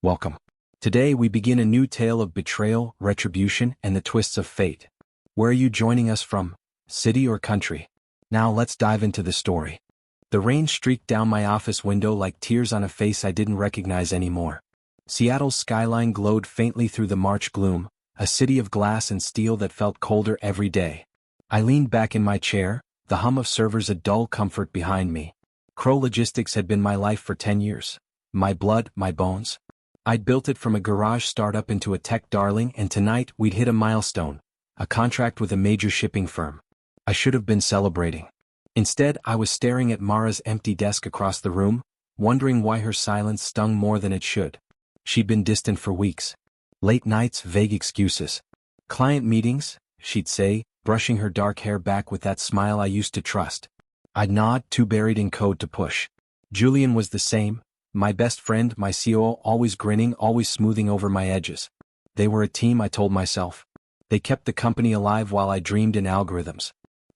Welcome. Today we begin a new tale of betrayal, retribution, and the twists of fate. Where are you joining us from? City or country? Now let's dive into the story. The rain streaked down my office window like tears on a face I didn't recognize anymore. Seattle's skyline glowed faintly through the March gloom, a city of glass and steel that felt colder every day. I leaned back in my chair, the hum of servers a dull comfort behind me. Crow Logistics had been my life for 10 years. My blood, my bones. I'd built it from a garage startup into a tech darling, and tonight we'd hit a milestone, a contract with a major shipping firm. I should have been celebrating. Instead, I was staring at Mara's empty desk across the room, wondering why her silence stung more than it should. She'd been distant for weeks. Late nights, vague excuses. Client meetings, she'd say, brushing her dark hair back with that smile I used to trust. I'd nod, too buried in code to push. Julian was the same. My best friend, my COO, always grinning, always smoothing over my edges. They were a team, I told myself. They kept the company alive while I dreamed in algorithms.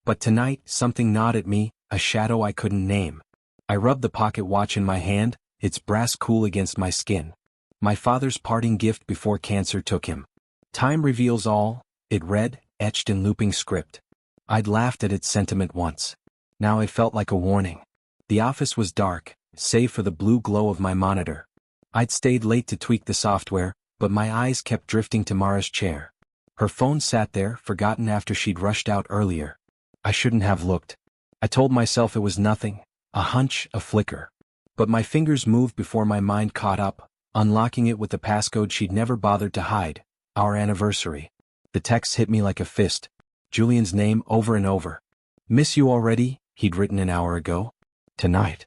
But tonight, something gnawed at me, a shadow I couldn't name. I rubbed the pocket watch in my hand, its brass cool against my skin. My father's parting gift before cancer took him. Time reveals all, it read, etched in looping script. I'd laughed at its sentiment once. Now it felt like a warning. The office was dark, save for the blue glow of my monitor. I'd stayed late to tweak the software, but my eyes kept drifting to Mara's chair. Her phone sat there, forgotten after she'd rushed out earlier. I shouldn't have looked. I told myself it was nothing, a hunch, a flicker. But my fingers moved before my mind caught up, unlocking it with the passcode she'd never bothered to hide, our anniversary. The text hit me like a fist. Julian's name over and over. Miss you already, he'd written an hour ago. Tonight.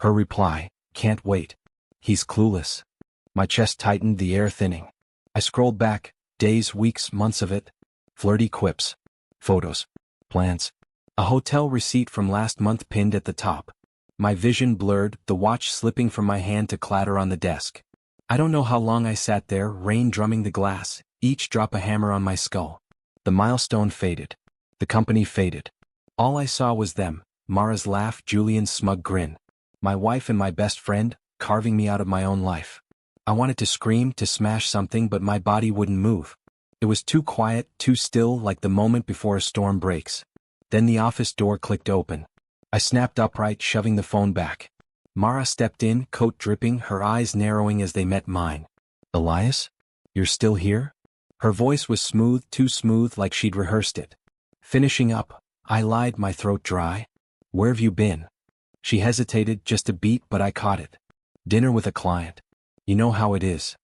Her reply, can't wait. He's clueless. My chest tightened, the air thinning. I scrolled back, days, weeks, months of it. Flirty quips. Photos. Plans. A hotel receipt from last month pinned at the top. My vision blurred, the watch slipping from my hand to clatter on the desk. I don't know how long I sat there, rain drumming the glass, each drop a hammer on my skull. The milestone faded. The company faded. All I saw was them, Mara's laugh, Julian's smug grin. My wife and my best friend, carving me out of my own life. I wanted to scream, to smash something, but my body wouldn't move. It was too quiet, too still, like the moment before a storm breaks. Then the office door clicked open. I snapped upright, shoving the phone back. Mara stepped in, coat dripping, her eyes narrowing as they met mine. Elias? You're still here? Her voice was smooth, too smooth, like she'd rehearsed it. Finishing up, I lied, my throat dry. Where have you been? She hesitated just a beat, but I caught it. Dinner with a client. You know how it is.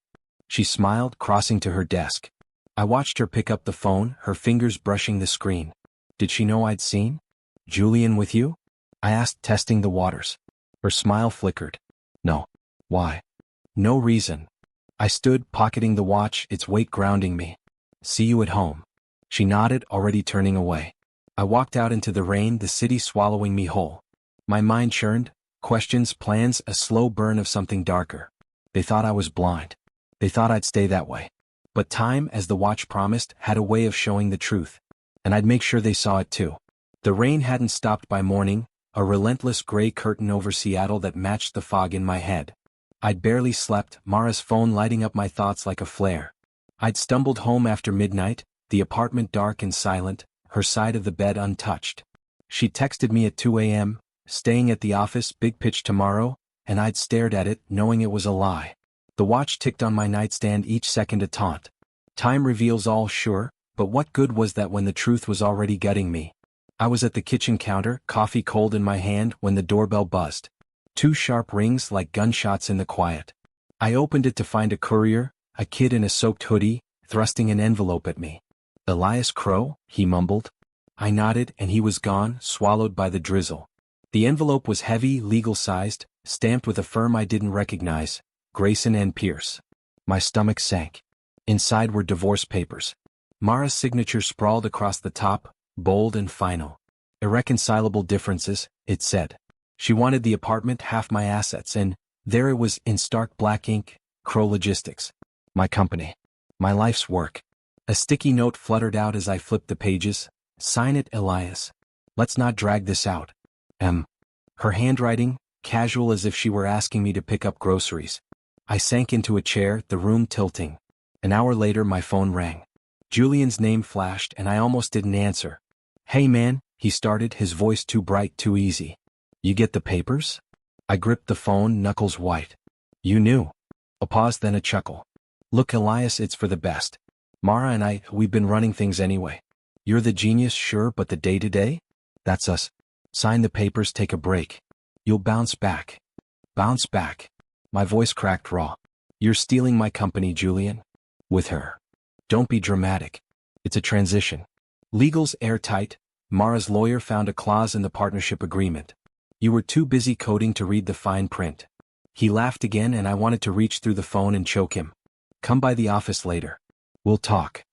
She smiled, crossing to her desk. I watched her pick up the phone, her fingers brushing the screen. Did she know I'd seen? Julian with you? I asked, testing the waters. Her smile flickered. No. Why? No reason. I stood, pocketing the watch, its weight grounding me. See you at home. She nodded, already turning away. I walked out into the rain, the city swallowing me whole. My mind churned, questions, plans, a slow burn of something darker. They thought I was blind. They thought I'd stay that way. But time, as the watch promised, had a way of showing the truth. And I'd make sure they saw it too. The rain hadn't stopped by morning, a relentless gray curtain over Seattle that matched the fog in my head. I'd barely slept, Mara's phone lighting up my thoughts like a flare. I'd stumbled home after midnight, the apartment dark and silent, her side of the bed untouched. She texted me at 2 a.m., staying at the office, big pitch tomorrow, and I'd stared at it, knowing it was a lie. The watch ticked on my nightstand, each second a taunt. Time reveals all, sure, but what good was that when the truth was already gutting me? I was at the kitchen counter, coffee cold in my hand, when the doorbell buzzed. 2 sharp rings like gunshots in the quiet. I opened it to find a courier, a kid in a soaked hoodie, thrusting an envelope at me. Elias Crow, he mumbled. I nodded, and he was gone, swallowed by the drizzle. The envelope was heavy, legal-sized, stamped with a firm I didn't recognize, Grayson and Pierce. My stomach sank. Inside were divorce papers. Mara's signature sprawled across the top, bold and final. Irreconcilable differences, it said. She wanted the apartment, half my assets, and there it was in stark black ink, Crow Logistics. My company. My life's work. A sticky note fluttered out as I flipped the pages. Sign it, Elias. Let's not drag this out. Her handwriting, casual as if she were asking me to pick up groceries. I sank into a chair, the room tilting. An hour later my phone rang. Julian's name flashed and I almost didn't answer. "Hey man," he started, his voice too bright, too easy. "You get the papers?" I gripped the phone, knuckles white. "You knew." A pause, then a chuckle. "Look, Elias, it's for the best. Mara and we've been running things anyway. You're the genius, sure, but the day-to-day? That's us. Sign the papers, take a break. You'll bounce back." Bounce back. My voice cracked raw. "You're stealing my company, Julian. With her. Don't be dramatic. It's a transition. Legal's airtight. Mara's lawyer found a clause in the partnership agreement. You were too busy coding to read the fine print." He laughed again and I wanted to reach through the phone and choke him. "Come by the office later. We'll talk."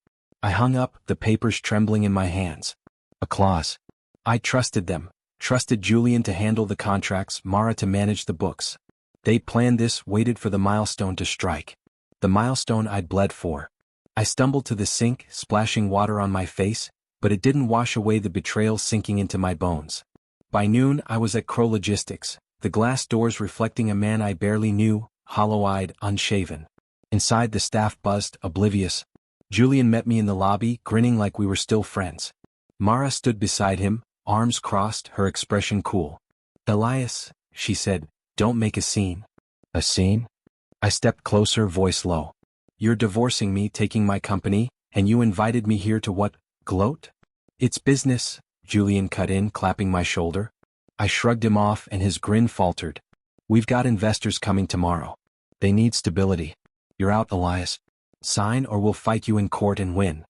I hung up, the papers trembling in my hands. A clause. I trusted them. Trusted Julian to handle the contracts, Mara to manage the books. They planned this, waited for the milestone to strike. The milestone I'd bled for. I stumbled to the sink, splashing water on my face, but it didn't wash away the betrayal sinking into my bones. By noon I was at Crow Logistics, the glass doors reflecting a man I barely knew, hollow-eyed, unshaven. Inside the staff buzzed, oblivious. Julian met me in the lobby, grinning like we were still friends. Mara stood beside him, arms crossed, her expression cool. "Elias," she said, "don't make a scene." A scene? I stepped closer, voice low. "You're divorcing me, taking my company, and you invited me here to what, gloat?" "It's business," Julian cut in, clapping my shoulder. I shrugged him off and his grin faltered. "We've got investors coming tomorrow. They need stability. You're out, Elias. Sign or we'll fight you in court and win."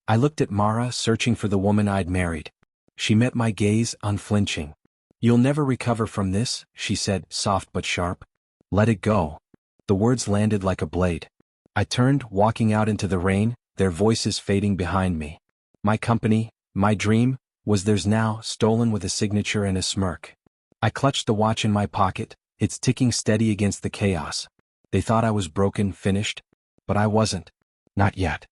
I looked at Mara, searching for the woman I'd married. She met my gaze, unflinching. "You'll never recover from this," she said, soft but sharp. "Let it go." The words landed like a blade. I turned, walking out into the rain, their voices fading behind me. My company, my dream, was theirs now, stolen with a signature and a smirk. I clutched the watch in my pocket, its ticking steady against the chaos. They thought I was broken, finished. But I wasn't. Not yet.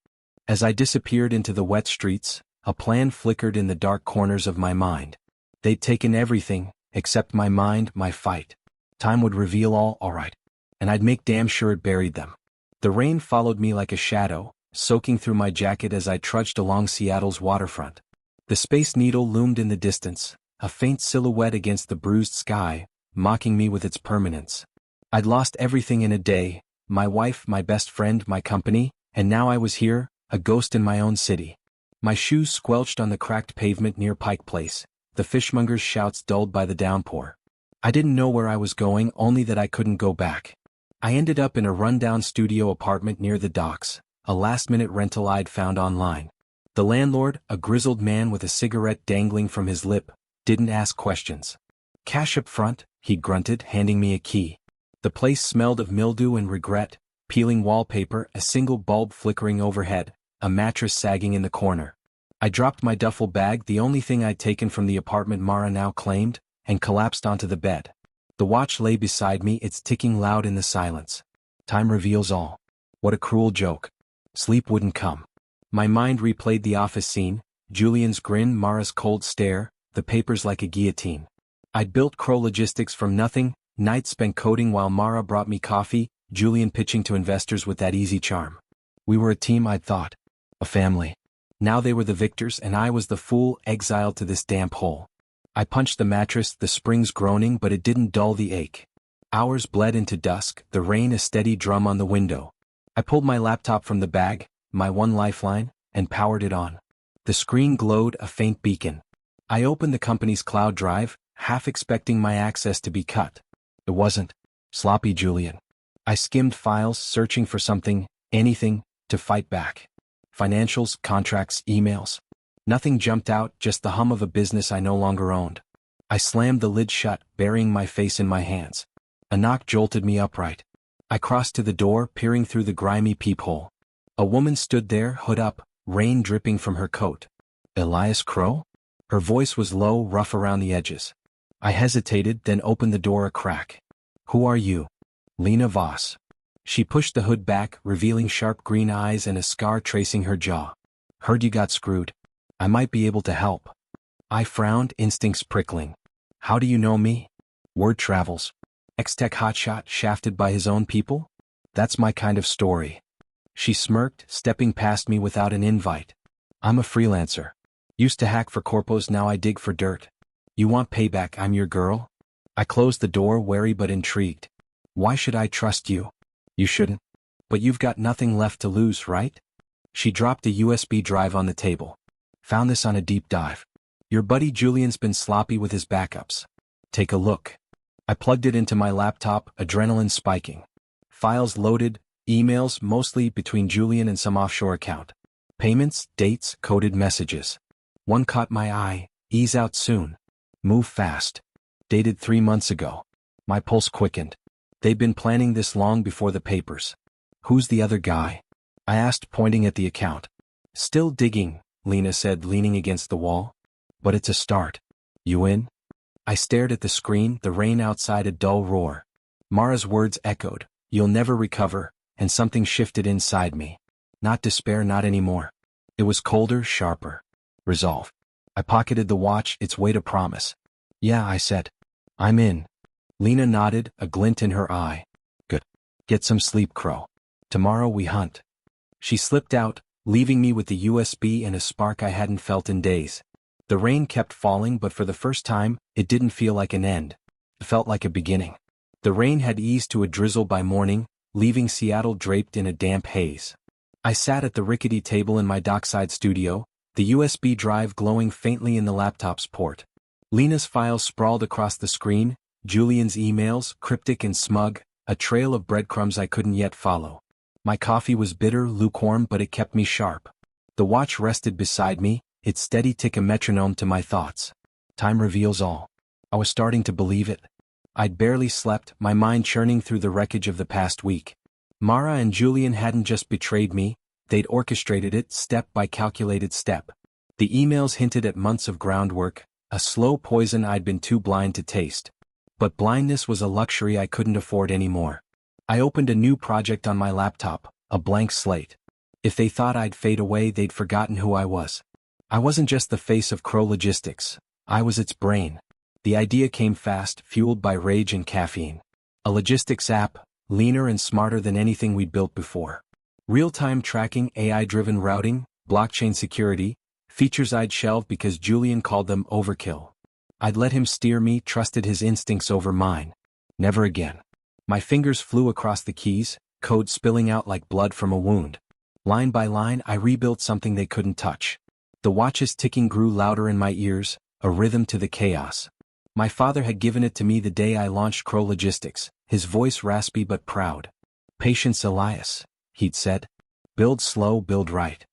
As I disappeared into the wet streets, a plan flickered in the dark corners of my mind. They'd taken everything, except my mind, my fight. Time would reveal all right. And I'd make damn sure it buried them. The rain followed me like a shadow, soaking through my jacket as I trudged along Seattle's waterfront. The Space Needle loomed in the distance, a faint silhouette against the bruised sky, mocking me with its permanence. I'd lost everything in a day, my wife, my best friend, my company, and now I was here, a ghost in my own city. My shoes squelched on the cracked pavement near Pike Place, the fishmonger's shouts dulled by the downpour. I didn't know where I was going, only that I couldn't go back. I ended up in a rundown studio apartment near the docks, a last-minute rental I'd found online. The landlord, a grizzled man with a cigarette dangling from his lip, didn't ask questions. "Cash up front," he grunted, handing me a key. The place smelled of mildew and regret, peeling wallpaper, a single bulb flickering overhead, a mattress sagging in the corner. I dropped my duffel bag, the only thing I'd taken from the apartment Mara now claimed, and collapsed onto the bed. The watch lay beside me, its ticking loud in the silence. Time reveals all. What a cruel joke. Sleep wouldn't come. My mind replayed the office scene, Julian's grin, Mara's cold stare, the papers like a guillotine. I'd built Crow Logistics from nothing, nights spent coding while Mara brought me coffee, Julian pitching to investors with that easy charm. We were a team, I'd thought. A family. Now they were the victors and I was the fool, exiled to this damp hole. I punched the mattress, the springs groaning, but it didn't dull the ache. Hours bled into dusk, the rain a steady drum on the window. I pulled my laptop from the bag, my one lifeline, and powered it on. The screen glowed, a faint beacon. I opened the company's cloud drive, half expecting my access to be cut. It wasn't. Sloppy Julian. I skimmed files, searching for something, anything, to fight back. Financials, contracts, emails. Nothing jumped out, just the hum of a business I no longer owned. I slammed the lid shut, burying my face in my hands. A knock jolted me upright. I crossed to the door, peering through the grimy peephole. A woman stood there, hood up, rain dripping from her coat. Elias Crow? Her voice was low, rough around the edges. I hesitated, then opened the door a crack. "Who are you?" "Lena Voss." She pushed the hood back, revealing sharp green eyes and a scar tracing her jaw. "Heard you got screwed. I might be able to help." I frowned, instincts prickling. "How do you know me?" "Word travels. Ex-tech hotshot shafted by his own people?" That's my kind of story. She smirked, stepping past me without an invite. I'm a freelancer. Used to hack for corpos, now I dig for dirt. You want payback, I'm your girl? I closed the door, wary but intrigued. Why should I trust you? You shouldn't. But you've got nothing left to lose, right? She dropped a USB drive on the table. Found this on a deep dive. Your buddy Julian's been sloppy with his backups. Take a look. I plugged it into my laptop, adrenaline spiking. Files loaded, emails mostly between Julian and some offshore account. Payments, dates, coded messages. One caught my eye, ease out soon. Move fast. Dated 3 months ago. My pulse quickened. They'd been planning this long before the papers. Who's the other guy? I asked, pointing at the account. Still digging, Lena said, leaning against the wall. But it's a start. You in? I stared at the screen, the rain outside a dull roar. Mara's words echoed. You'll never recover, and something shifted inside me. Not despair, not anymore. It was colder, sharper. Resolve. I pocketed the watch, its weight a promise. Yeah, I said. I'm in. Lena nodded, a glint in her eye. Good. Get some sleep, Crow. Tomorrow we hunt. She slipped out, leaving me with the USB and a spark I hadn't felt in days. The rain kept falling, but for the first time, it didn't feel like an end. It felt like a beginning. The rain had eased to a drizzle by morning, leaving Seattle draped in a damp haze. I sat at the rickety table in my dockside studio, the USB drive glowing faintly in the laptop's port. Lena's files sprawled across the screen, Julian's emails, cryptic and smug, a trail of breadcrumbs I couldn't yet follow. My coffee was bitter, lukewarm, but it kept me sharp. The watch rested beside me, its steady tick a metronome to my thoughts. Time reveals all. I was starting to believe it. I'd barely slept, my mind churning through the wreckage of the past week. Mara and Julian hadn't just betrayed me, they'd orchestrated it step by calculated step. The emails hinted at months of groundwork, a slow poison I'd been too blind to taste. But blindness was a luxury I couldn't afford anymore. I opened a new project on my laptop, a blank slate. If they thought I'd fade away, they'd forgotten who I was. I wasn't just the face of Crow Logistics, I was its brain. The idea came fast, fueled by rage and caffeine. A logistics app, leaner and smarter than anything we'd built before. Real-time tracking, AI-driven routing, blockchain security, features I'd shelved because Julian called them overkill. I'd let him steer me, trusted his instincts over mine. Never again. My fingers flew across the keys, code spilling out like blood from a wound. Line by line, I rebuilt something they couldn't touch. The watch's ticking grew louder in my ears, a rhythm to the chaos. My father had given it to me the day I launched Crow Logistics, his voice raspy but proud. Patience, Elias, he'd said. Build slow, build right.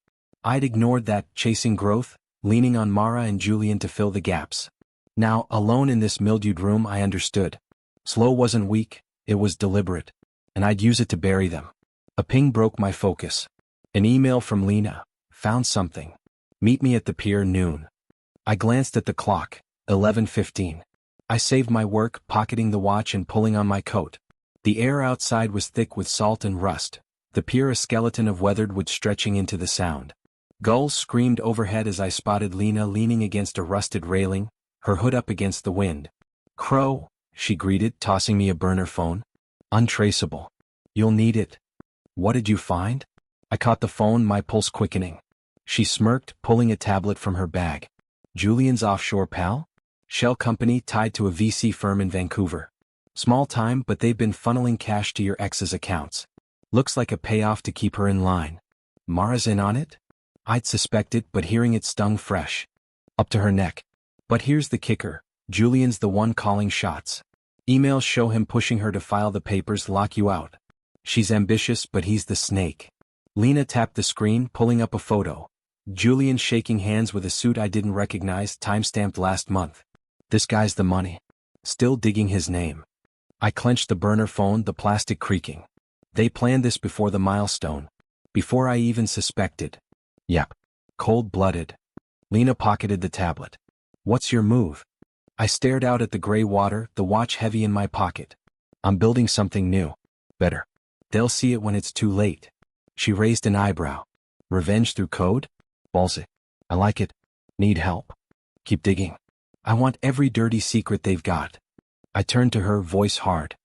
I'd ignored that, chasing growth, leaning on Mara and Julian to fill the gaps. Now, alone in this mildewed room, I understood. Slow wasn't weak, it was deliberate. And I'd use it to bury them. A ping broke my focus. An email from Lena. Found something. Meet me at the pier noon. I glanced at the clock, 11:15. I saved my work, pocketing the watch and pulling on my coat. The air outside was thick with salt and rust, the pier a skeleton of weathered wood stretching into the sound. Gulls screamed overhead as I spotted Lena leaning against a rusted railing, her hood up against the wind. Crow, she greeted, tossing me a burner phone. Untraceable. You'll need it. What did you find? I caught the phone, my pulse quickening. She smirked, pulling a tablet from her bag. Julian's offshore pal? Shell company tied to a VC firm in Vancouver. Small time, but they've been funneling cash to your ex's accounts. Looks like a payoff to keep her in line. Mara's in on it? I'd suspected, but hearing it stung fresh. Up to her neck. But here's the kicker. Julian's the one calling shots. Emails show him pushing her to file the papers, lock you out. She's ambitious, but he's the snake. Lena tapped the screen, pulling up a photo. Julian shaking hands with a suit I didn't recognize, time-stamped last month. This guy's the money. Still digging his name. I clenched the burner phone, the plastic creaking. They planned this before the milestone. Before I even suspected. Yep. Cold-blooded. Lena pocketed the tablet. What's your move? I stared out at the gray water, the watch heavy in my pocket. I'm building something new. Better. They'll see it when it's too late. She raised an eyebrow. Revenge through code? Ballsy. I like it. Need help. Keep digging. I want every dirty secret they've got. I turned to her, voice hard.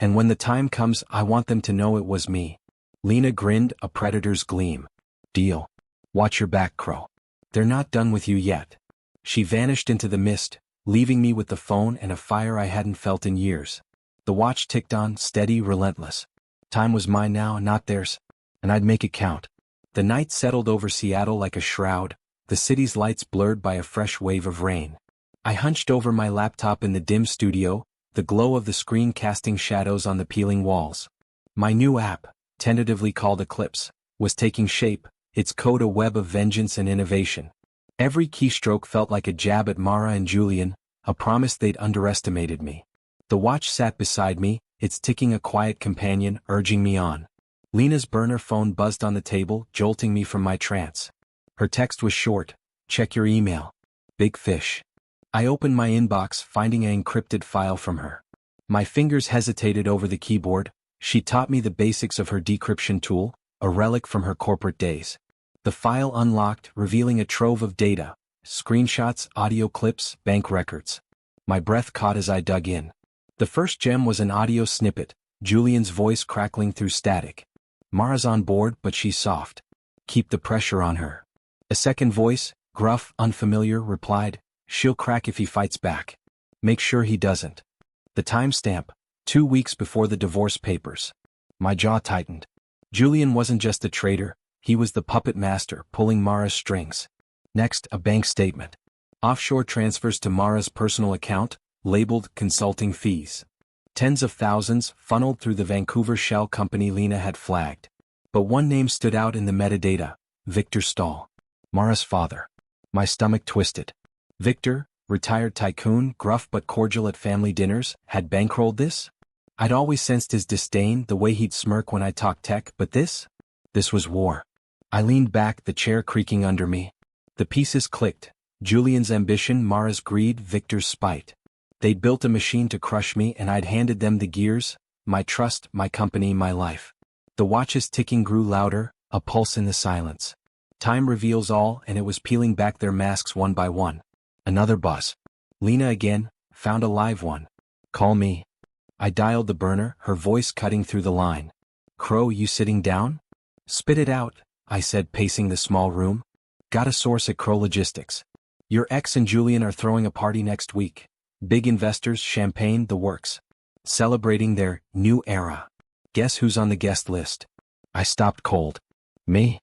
And when the time comes, I want them to know it was me. Lena grinned, a predator's gleam. Deal. Watch your back, Crow. They're not done with you yet. She vanished into the mist, leaving me with the phone and a fire I hadn't felt in years. The watch ticked on, steady, relentless. Time was mine now, not theirs. And I'd make it count. The night settled over Seattle like a shroud, the city's lights blurred by a fresh wave of rain. I hunched over my laptop in the dim studio, the glow of the screen casting shadows on the peeling walls. My new app, tentatively called Eclipse, was taking shape, its code a web of vengeance and innovation. Every keystroke felt like a jab at Mara and Julian, a promise they'd underestimated me. The watch sat beside me, its ticking a quiet companion, urging me on. Lena's burner phone buzzed on the table, jolting me from my trance. Her text was short, check your email. Big fish. I opened my inbox, finding an encrypted file from her. My fingers hesitated over the keyboard. She taught me the basics of her decryption tool, a relic from her corporate days. The file unlocked, revealing a trove of data, screenshots, audio clips, bank records. My breath caught as I dug in. The first gem was an audio snippet, Julian's voice crackling through static. Mara's on board, but she's soft. Keep the pressure on her. A second voice, gruff, unfamiliar, replied, she'll crack if he fights back. Make sure he doesn't. The timestamp, 2 weeks before the divorce papers. My jaw tightened. Julian wasn't just a traitor, he was the puppet master pulling Mara's strings. Next, a bank statement. Offshore transfers to Mara's personal account, labeled consulting fees. Tens of thousands funneled through the Vancouver shell company Lena had flagged. But one name stood out in the metadata, Victor Stahl. Mara's father. My stomach twisted. Victor, retired tycoon, gruff but cordial at family dinners, had bankrolled this? I'd always sensed his disdain, the way he'd smirk when I talked tech, but this? This was war. I leaned back, the chair creaking under me. The pieces clicked. Julian's ambition, Mara's greed, Victor's spite. They'd built a machine to crush me and I'd handed them the gears, my trust, my company, my life. The watch's ticking grew louder, a pulse in the silence. Time reveals all, and it was peeling back their masks one by one. Another buzz. Lena again, found a live one. Call me. I dialed the burner, her voice cutting through the line. Crow, you sitting down? Spit it out, I said, pacing the small room. Got a source at Crow Logistics. Your ex and Julian are throwing a party next week. Big investors, champagne, the works. Celebrating their new era. Guess who's on the guest list? I stopped cold. Me?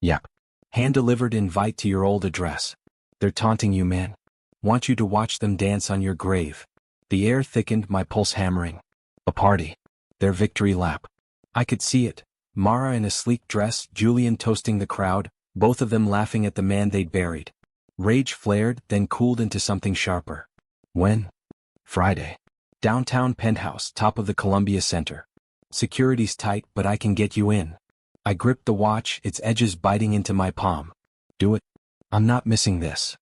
Yep. Hand-delivered invite to your old address. They're taunting you, man. Want you to watch them dance on your grave. The air thickened, my pulse hammering. A party. Their victory lap. I could see it. Mara in a sleek dress, Julian toasting the crowd, both of them laughing at the man they'd buried. Rage flared, then cooled into something sharper. When? Friday. Downtown penthouse, top of the Columbia Center. Security's tight, but I can get you in. I gripped the watch, its edges biting into my palm. Do it. I'm not missing this.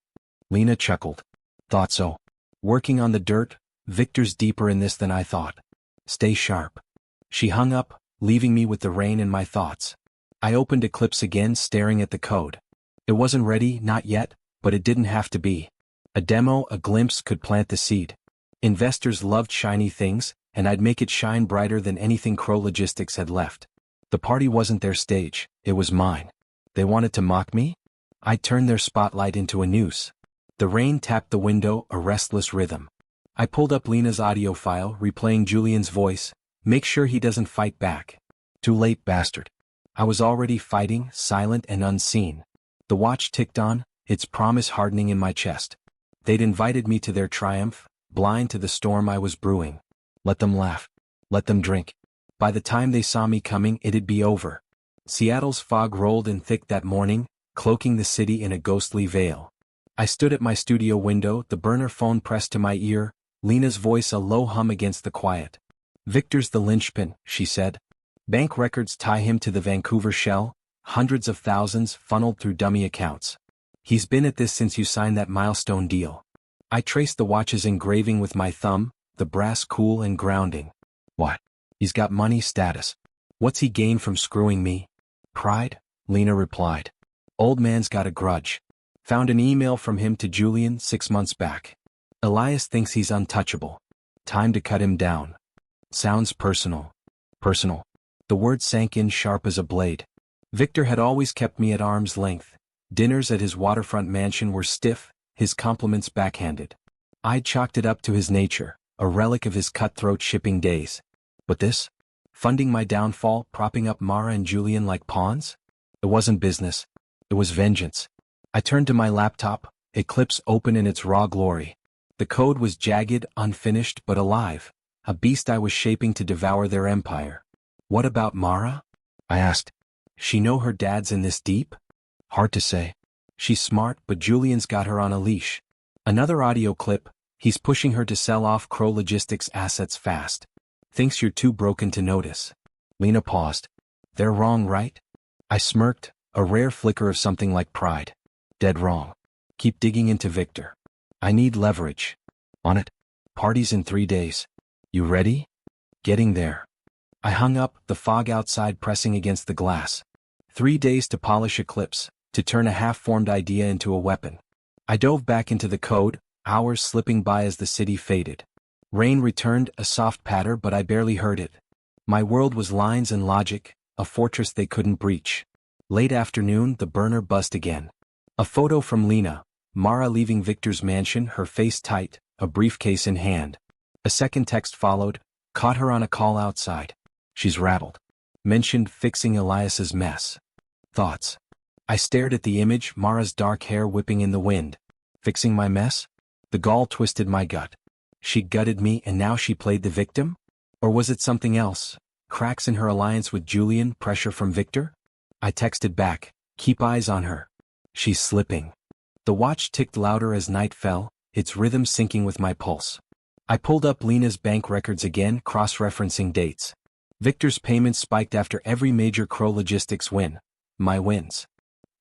Lena chuckled. Thought so. Working on the dirt, Victor's deeper in this than I thought. Stay sharp. She hung up, leaving me with the rain in my thoughts. I opened Eclipse again, staring at the code. It wasn't ready, not yet, but it didn't have to be. A demo, a glimpse could plant the seed. Investors loved shiny things, and I'd make it shine brighter than anything Crow Logistics had left. The party wasn't their stage, it was mine. They wanted to mock me? I'd turn their spotlight into a noose. The rain tapped the window, a restless rhythm. I pulled up Lena's audio file, replaying Julian's voice. Make sure he doesn't fight back. Too late, bastard. I was already fighting, silent and unseen. The watch ticked on, its promise hardening in my chest. They'd invited me to their triumph, blind to the storm I was brewing. Let them laugh. Let them drink. By the time they saw me coming, it'd be over. Seattle's fog rolled in thick that morning, cloaking the city in a ghostly veil. I stood at my studio window, the burner phone pressed to my ear, Lena's voice a low hum against the quiet. Victor's the linchpin, she said. Bank records tie him to the Vancouver shell, hundreds of thousands funneled through dummy accounts. He's been at this since you signed that milestone deal. I traced the watch's engraving with my thumb, the brass cool and grounding. What? He's got money, status. What's he gained from screwing me? Pride? Lena replied. Old man's got a grudge. Found an email from him to Julian 6 months back. Elias thinks he's untouchable. Time to cut him down. Sounds personal. Personal. The word sank in sharp as a blade. Victor had always kept me at arm's length. Dinners at his waterfront mansion were stiff, his compliments backhanded. I chalked it up to his nature, a relic of his cutthroat shipping days. But this? Funding my downfall, propping up Mara and Julian like pawns? It wasn't business. It was vengeance. I turned to my laptop, Eclipse open in its raw glory. The code was jagged, unfinished, but alive, a beast I was shaping to devour their empire. What about Mara? I asked. She know her dad's in this deep? Hard to say. She's smart, but Julian's got her on a leash. Another audio clip, he's pushing her to sell off Crow Logistics assets fast. Thinks you're too broken to notice. Lena paused. They're wrong, right? I smirked, a rare flicker of something like pride. Dead wrong. Keep digging into Victor. I need leverage. On it. Party's in 3 days. You ready? Getting there. I hung up, the fog outside pressing against the glass. 3 days to polish Eclipse, to turn a half-formed idea into a weapon. I dove back into the code, hours slipping by as the city faded. Rain returned, a soft patter, but I barely heard it. My world was lines and logic, a fortress they couldn't breach. Late afternoon, the burner buzzed again. A photo from Lena, Mara leaving Victor's mansion, her face tight, a briefcase in hand. A second text followed, caught her on a call outside. She's rattled. Mentioned fixing Elias's mess. Thoughts. I stared at the image, Mara's dark hair whipping in the wind. Fixing my mess? The gall twisted my gut. She gutted me and now she played the victim? Or was it something else? Cracks in her alliance with Julian, pressure from Victor? I texted back, keep eyes on her. She's slipping. The watch ticked louder as night fell, its rhythm syncing with my pulse. I pulled up Lena's bank records again, cross-referencing dates. Victor's payments spiked after every major Crow Logistics win. My wins.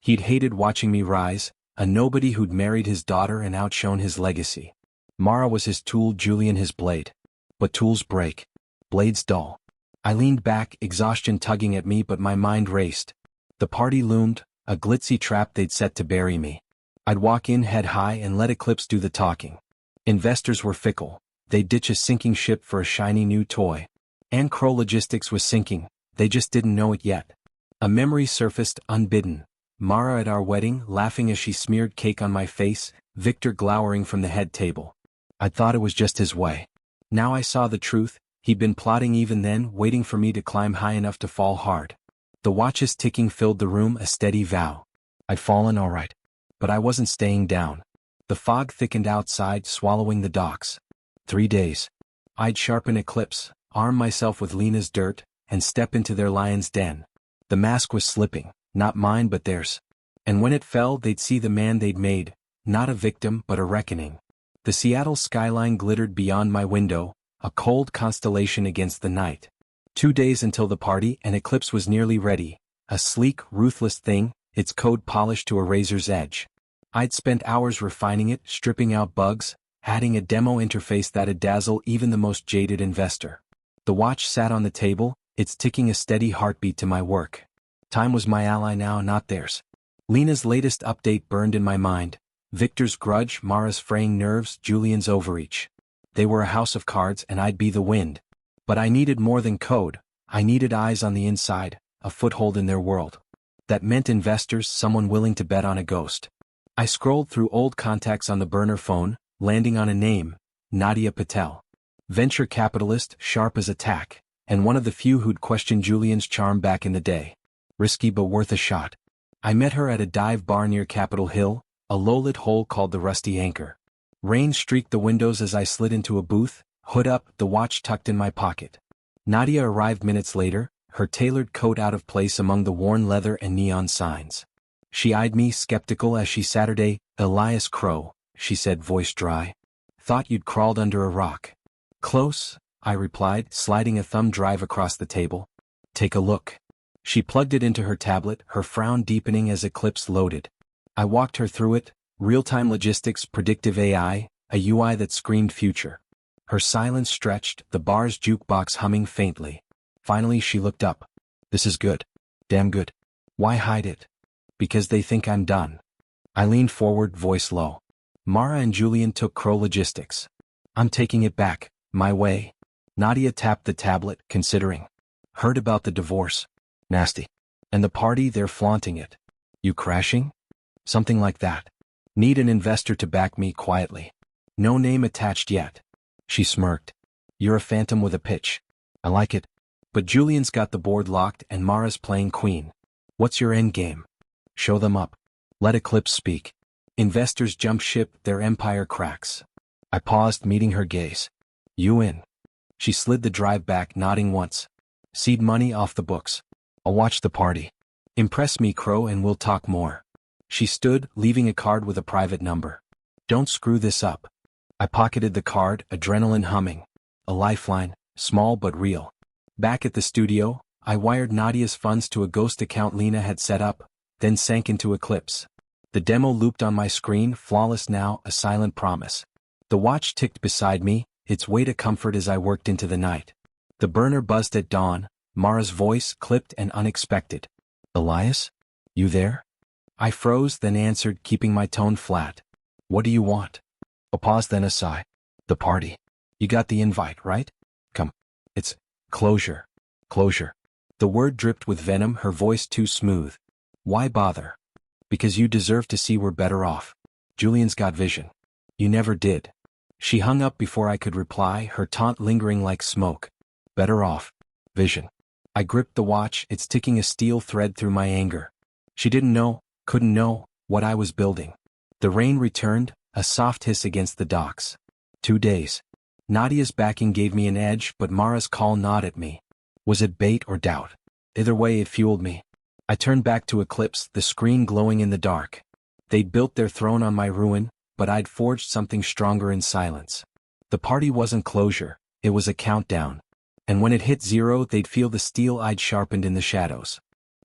He'd hated watching me rise, a nobody who'd married his daughter and outshone his legacy. Mara was his tool, Julian his blade. But tools break. Blades dull. I leaned back, exhaustion tugging at me, but my mind raced. The party loomed, a glitzy trap they'd set to bury me. I'd walk in head high and let Eclipse do the talking. Investors were fickle. They'd ditch a sinking ship for a shiny new toy. And Crow Logistics was sinking, they just didn't know it yet. A memory surfaced, unbidden. Mara at our wedding, laughing as she smeared cake on my face, Victor glowering from the head table. I'd thought it was just his way. Now I saw the truth, he'd been plotting even then, waiting for me to climb high enough to fall hard. The watch's ticking filled the room, a steady vow. I'd fallen all right. But I wasn't staying down. The fog thickened outside, swallowing the docks. 3 days. I'd sharpen Eclipse, arm myself with Lena's dirt, and step into their lion's den. The mask was slipping, not mine but theirs. And when it fell, they'd see the man they'd made, not a victim but a reckoning. The Seattle skyline glittered beyond my window, a cold constellation against the night. 2 days until the party, and Eclipse was nearly ready, a sleek, ruthless thing, its code polished to a razor's edge. I'd spent hours refining it, stripping out bugs, adding a demo interface that'd dazzle even the most jaded investor. The watch sat on the table, its ticking a steady heartbeat to my work. Time was my ally now, not theirs. Lena's latest update burned in my mind. Victor's grudge, Mara's fraying nerves, Julian's overreach. They were a house of cards and I'd be the wind. But I needed more than code. I needed eyes on the inside, a foothold in their world. That meant investors, someone willing to bet on a ghost. I scrolled through old contacts on the burner phone, landing on a name, Nadia Patel. Venture capitalist, sharp as a tack, and one of the few who'd questioned Julian's charm back in the day. Risky but worth a shot. I met her at a dive bar near Capitol Hill, a low-lit hole called the Rusty Anchor. Rain streaked the windows as I slid into a booth, hood up, the watch tucked in my pocket. Nadia arrived minutes later, her tailored coat out of place among the worn leather and neon signs. She eyed me, skeptical as she Saturday, Elias Crow, she said, voice dry. Thought you'd crawled under a rock. Close, I replied, sliding a thumb drive across the table. Take a look. She plugged it into her tablet, her frown deepening as Eclipse loaded. I walked her through it, real-time logistics, predictive AI, a UI that screamed future. Her silence stretched, the bar's jukebox humming faintly. Finally she looked up. This is good. Damn good. Why hide it? Because they think I'm done. I leaned forward, voice low. Mara and Julian took Crow Logistics. I'm taking it back, my way. Nadia tapped the tablet, considering. Heard about the divorce. Nasty. And the party, they're flaunting it. You crashing? Something like that. Need an investor to back me quietly. No name attached yet. She smirked. You're a phantom with a pitch. I like it. But Julian's got the board locked and Mara's playing queen. What's your end game? Show them up. Let Eclipse speak. Investors jump ship, their empire cracks. I paused, meeting her gaze. You in? She slid the drive back, nodding once. Seed money off the books. I'll watch the party. Impress me, Crow, and we'll talk more. She stood, leaving a card with a private number. Don't screw this up. I pocketed the card, adrenaline humming. A lifeline, small but real. Back at the studio, I wired Nadia's funds to a ghost account Lena had set up, then sank into Eclipse. The demo looped on my screen, flawless now, a silent promise. The watch ticked beside me, its weight a comfort as I worked into the night. The burner buzzed at dawn, Mara's voice clipped and unexpected. Elias? You there? I froze, then answered, keeping my tone flat. What do you want? A pause, then a sigh. The party. You got the invite, right? Come. It's closure. Closure. The word dripped with venom, her voice too smooth. Why bother? Because you deserve to see we're better off. Julian's got vision. You never did. She hung up before I could reply, her taunt lingering like smoke. Better off. Vision. I gripped the watch, its ticking a steel thread through my anger. She didn't know, couldn't know, what I was building. The rain returned, a soft hiss against the docks. 2 days. Nadia's backing gave me an edge, but Mara's call gnawed at me. Was it bait or doubt? Either way, it fueled me. I turned back to Eclipse, the screen glowing in the dark. They'd built their throne on my ruin, but I'd forged something stronger in silence. The party wasn't closure, it was a countdown. And when it hit 0, they'd feel the steel I'd sharpened in the shadows.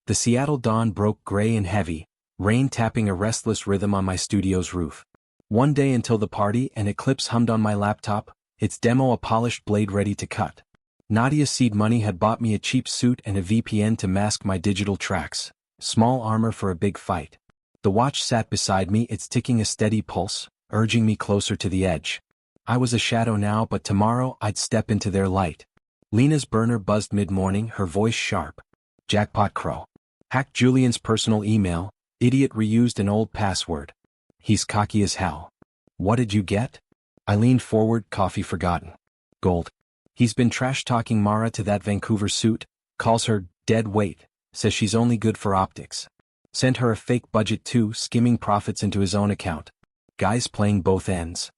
The Seattle dawn broke gray and heavy, rain tapping a restless rhythm on my studio's roof. One day until the party, an Eclipse hummed on my laptop, its demo a polished blade ready to cut. Nadia's seed money had bought me a cheap suit and a VPN to mask my digital tracks, small armor for a big fight. The watch sat beside me, its ticking a steady pulse, urging me closer to the edge. I was a shadow now, but tomorrow I'd step into their light. Lena's burner buzzed mid-morning, her voice sharp. Jackpot, Crow. Hacked Julian's personal email, idiot reused an old password. He's cocky as hell. What did you get? I leaned forward, coffee forgotten. Gold. He's been trash-talking Mara to that Vancouver suit, calls her dead weight, says she's only good for optics. Sent her a fake budget too, skimming profits into his own account. Guys playing both ends.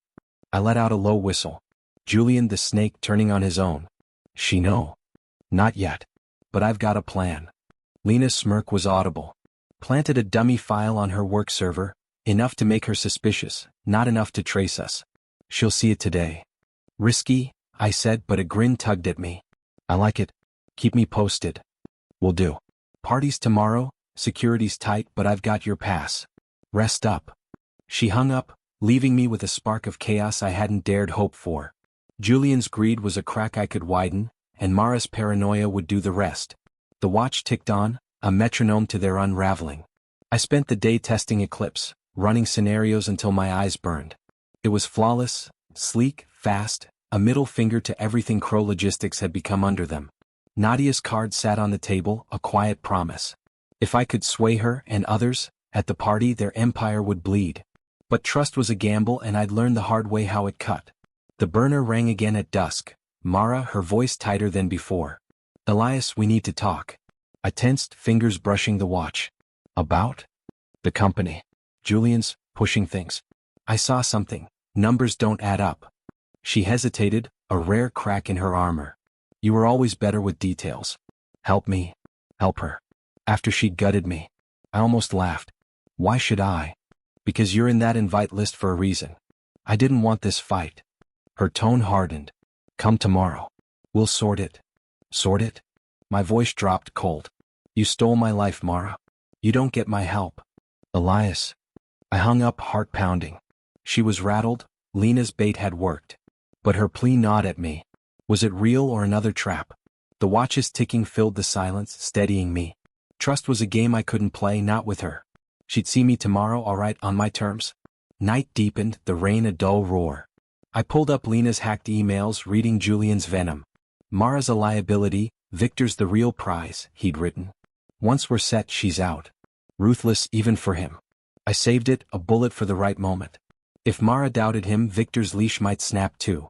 I let out a low whistle. Julian the snake turning on his own. She know? Not yet. But I've got a plan. Lena's smirk was audible. Planted a dummy file on her work server, enough to make her suspicious, not enough to trace us. She'll see it today. Risky, I said, but a grin tugged at me. I like it. Keep me posted. Will do. Party's tomorrow, security's tight, but I've got your pass. Rest up. She hung up, leaving me with a spark of chaos I hadn't dared hope for. Julian's greed was a crack I could widen, and Mara's paranoia would do the rest. The watch ticked on, a metronome to their unraveling. I spent the day testing Eclipse, running scenarios until my eyes burned. It was flawless, sleek, fast, a middle finger to everything Crow Logistics had become under them. Nadia's card sat on the table, a quiet promise. If I could sway her and others, at the party their empire would bleed. But trust was a gamble, and I'd learned the hard way how it cut. The burner rang again at dusk, Mara, her voice tighter than before. Elias, we need to talk. I tensed, fingers brushing the watch. About? The company. Julian's, pushing things. I saw something. Numbers don't add up. She hesitated, a rare crack in her armor. You were always better with details. Help me. Help her. After she gutted me. I almost laughed. Why should I? Because you're in that invite list for a reason. I didn't want this fight. Her tone hardened. Come tomorrow. We'll sort it. Sort it? My voice dropped cold. You stole my life, Mara. You don't get my help. Elias. I hung up, heart pounding. She was rattled. Lena's bait had worked. But her plea gnawed at me. Was it real or another trap? The watch's ticking filled the silence, steadying me. Trust was a game I couldn't play, not with her. She'd see me tomorrow, all right, on my terms. Night deepened, the rain a dull roar. I pulled up Lena's hacked emails, reading Julian's venom. Mara's a liability, Victor's the real prize, he'd written. Once we're set, she's out. Ruthless even for him. I saved it, a bullet for the right moment. If Mara doubted him, Victor's leash might snap too.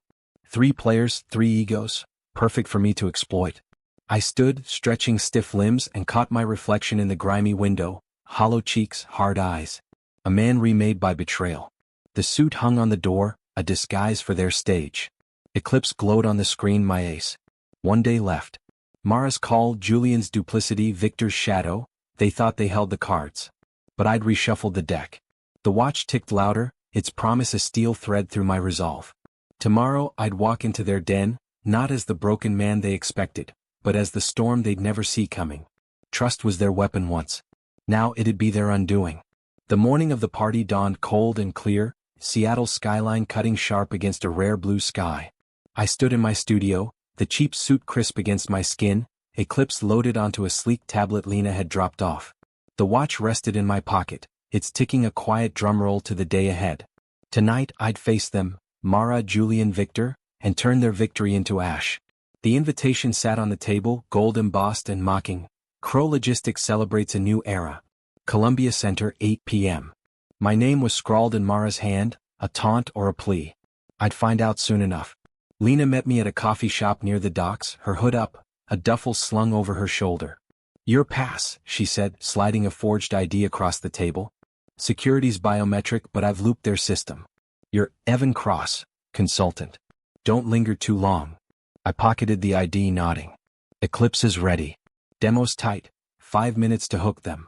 3 players, 3 egos, perfect for me to exploit. I stood, stretching stiff limbs, and caught my reflection in the grimy window, hollow cheeks, hard eyes. A man remade by betrayal. The suit hung on the door, a disguise for their stage. Eclipse glowed on the screen, my ace. 1 day left. Mara's call, Julian's duplicity, Victor's shadow, they thought they held the cards. But I'd reshuffled the deck. The watch ticked louder, its promise a steel thread through my resolve. Tomorrow I'd walk into their den, not as the broken man they expected, but as the storm they'd never see coming. Trust was their weapon once. Now it'd be their undoing. The morning of the party dawned cold and clear, Seattle's skyline cutting sharp against a rare blue sky. I stood in my studio, the cheap suit crisp against my skin, Eclipse loaded onto a sleek tablet Lena had dropped off. The watch rested in my pocket, its ticking a quiet drumroll to the day ahead. Tonight I'd face them, Mara, Julian, Victor, and turn their victory into ash. The invitation sat on the table, gold embossed and mocking. Crow Logistics celebrates a new era. Columbia Center, 8 p.m. My name was scrawled in Mara's hand, a taunt or a plea. I'd find out soon enough. Lena met me at a coffee shop near the docks, her hood up, a duffel slung over her shoulder. Your pass, she said, sliding a forged ID across the table. Security's biometric, but I've looped their system. You're Evan Cross, consultant. Don't linger too long. I pocketed the ID, nodding. Eclipse is ready. Demo's tight. 5 minutes to hook them.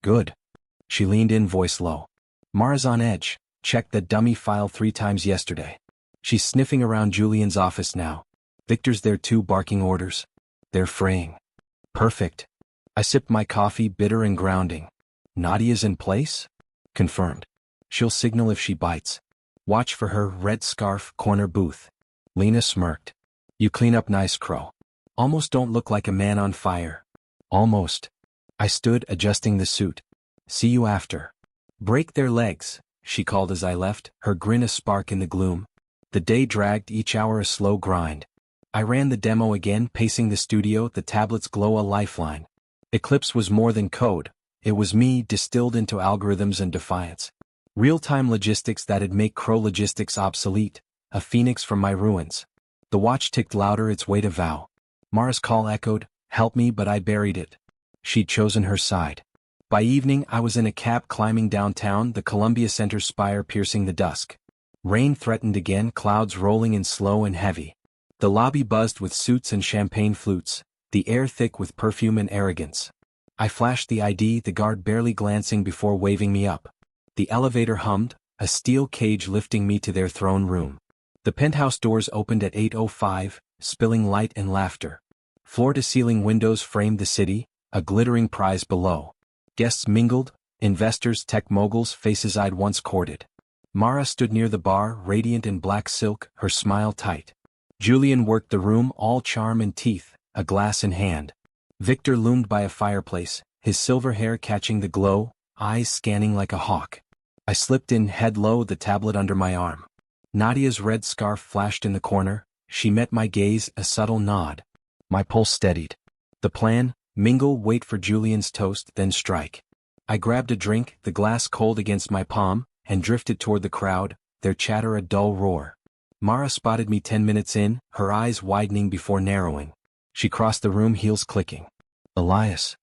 Good. She leaned in, voice low. Mara's on edge. Checked that dummy file 3 times yesterday. She's sniffing around Julian's office now. Victor's there too, barking orders. They're fraying. Perfect. I sipped my coffee, bitter and grounding. Nadia's in place? Confirmed. She'll signal if she bites. Watch for her, red scarf, corner booth. Lena smirked. You clean up nice, Crow. Almost don't look like a man on fire. Almost. I stood, adjusting the suit. See you after. Break their legs, she called as I left, her grin a spark in the gloom. The day dragged, each hour a slow grind. I ran the demo again, pacing the studio, the tablet's glow a lifeline. Eclipse was more than code. It was me, distilled into algorithms and defiance. Real-time logistics that'd make Crow Logistics obsolete, a phoenix from my ruins. The watch ticked louder, its weight a vow. Mara's call echoed, help me, but I buried it. She'd chosen her side. By evening I was in a cab climbing downtown, the Columbia Center spire piercing the dusk. Rain threatened again, clouds rolling in slow and heavy. The lobby buzzed with suits and champagne flutes, the air thick with perfume and arrogance. I flashed the ID, the guard barely glancing before waving me up. The elevator hummed, a steel cage lifting me to their throne room. The penthouse doors opened at 8:05, spilling light and laughter. Floor-to-ceiling windows framed the city, a glittering prize below. Guests mingled, investors, tech moguls, faces I'd once courted. Mara stood near the bar, radiant in black silk, her smile tight. Julian worked the room, all charm and teeth, a glass in hand. Victor loomed by a fireplace, his silver hair catching the glow, eyes scanning like a hawk. I slipped in, head low, the tablet under my arm. Nadia's red scarf flashed in the corner. She met my gaze, a subtle nod. My pulse steadied. The plan, mingle, wait for Julian's toast, then strike. I grabbed a drink, the glass cold against my palm, and drifted toward the crowd, their chatter a dull roar. Mara spotted me 10 minutes in, her eyes widening before narrowing. She crossed the room, heels clicking. Elias.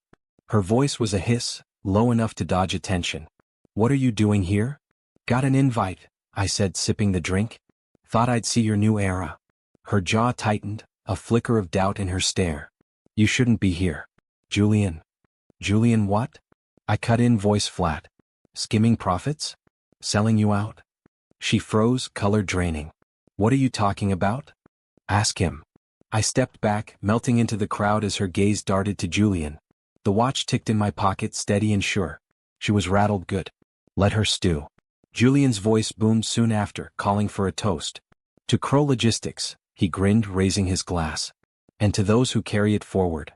Her voice was a hiss, low enough to dodge attention. What are you doing here? Got an invite, I said, sipping the drink. Thought I'd see your new era. Her jaw tightened, a flicker of doubt in her stare. You shouldn't be here. Julian. Julian what? I cut in, voice flat. Skimming profits? Selling you out? She froze, color draining. What are you talking about? Ask him. I stepped back, melting into the crowd as her gaze darted to Julian. The watch ticked in my pocket, steady and sure. She was rattled good. Let her stew. Julian's voice boomed soon after, calling for a toast. To Crow Logistics, he grinned, raising his glass. And to those who carry it forward.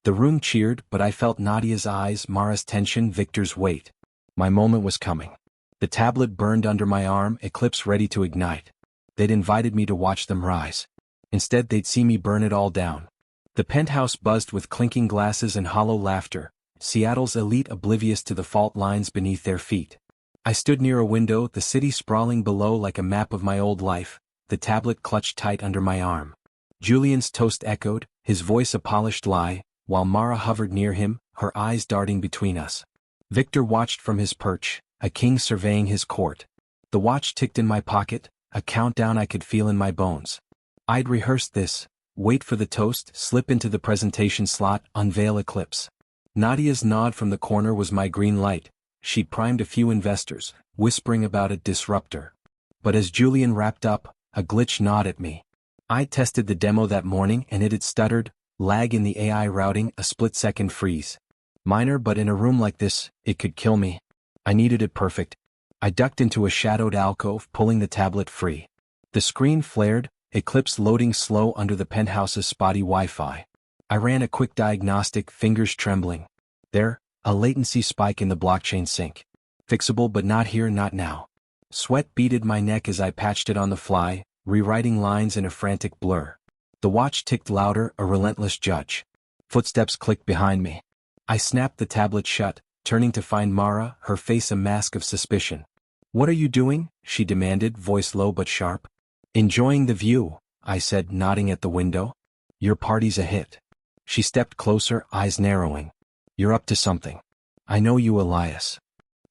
The room cheered, but I felt Nadia's eyes, Mara's tension, Victor's weight. My moment was coming. The tablet burned under my arm, Eclipse ready to ignite. They'd invited me to watch them rise. Instead they'd see me burn it all down. The penthouse buzzed with clinking glasses and hollow laughter, Seattle's elite oblivious to the fault lines beneath their feet. I stood near a window, the city sprawling below like a map of my old life, the tablet clutched tight under my arm. Julian's toast echoed, his voice a polished lie, while Mara hovered near him, her eyes darting between us. Victor watched from his perch, a king surveying his court. The watch ticked in my pocket, a countdown I could feel in my bones. I'd rehearsed this: wait for the toast, slip into the presentation slot, unveil Eclipse. Nadia's nod from the corner was my green light. She'd primed a few investors, whispering about a disruptor. But as Julian wrapped up, a glitch gnawed at me. I'd tested the demo that morning and it had stuttered, lag in the AI routing, a split-second freeze. Minor, but in a room like this, it could kill me. I needed it perfect. I ducked into a shadowed alcove, pulling the tablet free. The screen flared, Eclipse loading slow under the penthouse's spotty Wi-Fi. I ran a quick diagnostic, fingers trembling. There, a latency spike in the blockchain sync. Fixable but not here, not now. Sweat beaded my neck as I patched it on the fly, rewriting lines in a frantic blur. The watch ticked louder, a relentless judge. Footsteps clicked behind me. I snapped the tablet shut, turning to find Mara, her face a mask of suspicion. "What are you doing?" she demanded, voice low but sharp. "Enjoying the view," I said, nodding at the window. "Your party's a hit." She stepped closer, eyes narrowing. "You're up to something. I know you, Elias."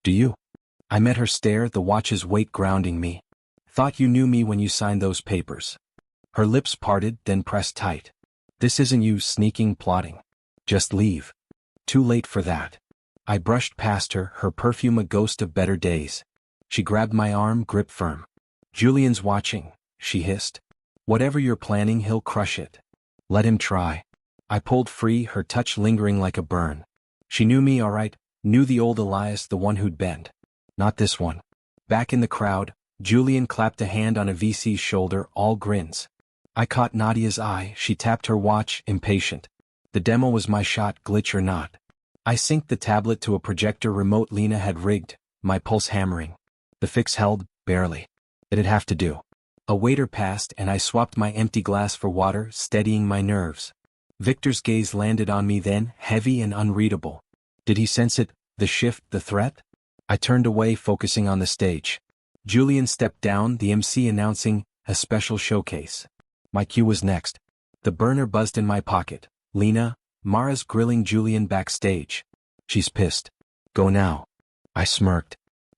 "Do you?" I met her stare, the watch's weight grounding me. "Thought you knew me when you signed those papers." Her lips parted, then pressed tight. "This isn't you sneaking, plotting. Just leave." "Too late for that." I brushed past her, her perfume a ghost of better days. She grabbed my arm, grip firm. "Julian's watching," she hissed. "Whatever you're planning, he'll crush it. Let him try." I pulled free, her touch lingering like a burn. She knew me, all right, knew the old Elias, the one who'd bend. Not this one. Back in the crowd, Julian clapped a hand on a VC's shoulder, all grins. I caught Nadia's eye, she tapped her watch, impatient. The demo was my shot, glitch or not. I synced the tablet to a projector remote Lena had rigged, my pulse hammering. The fix held, barely. It'd have to do. A waiter passed and I swapped my empty glass for water, steadying my nerves. Victor's gaze landed on me then, heavy and unreadable. Did he sense it, the shift, the threat? I turned away, focusing on the stage. Julian stepped down, the MC announcing a special showcase. My cue was next. The burner buzzed in my pocket. Lena, Mara's grilling Julian backstage. "She's pissed. Go now." I smirked.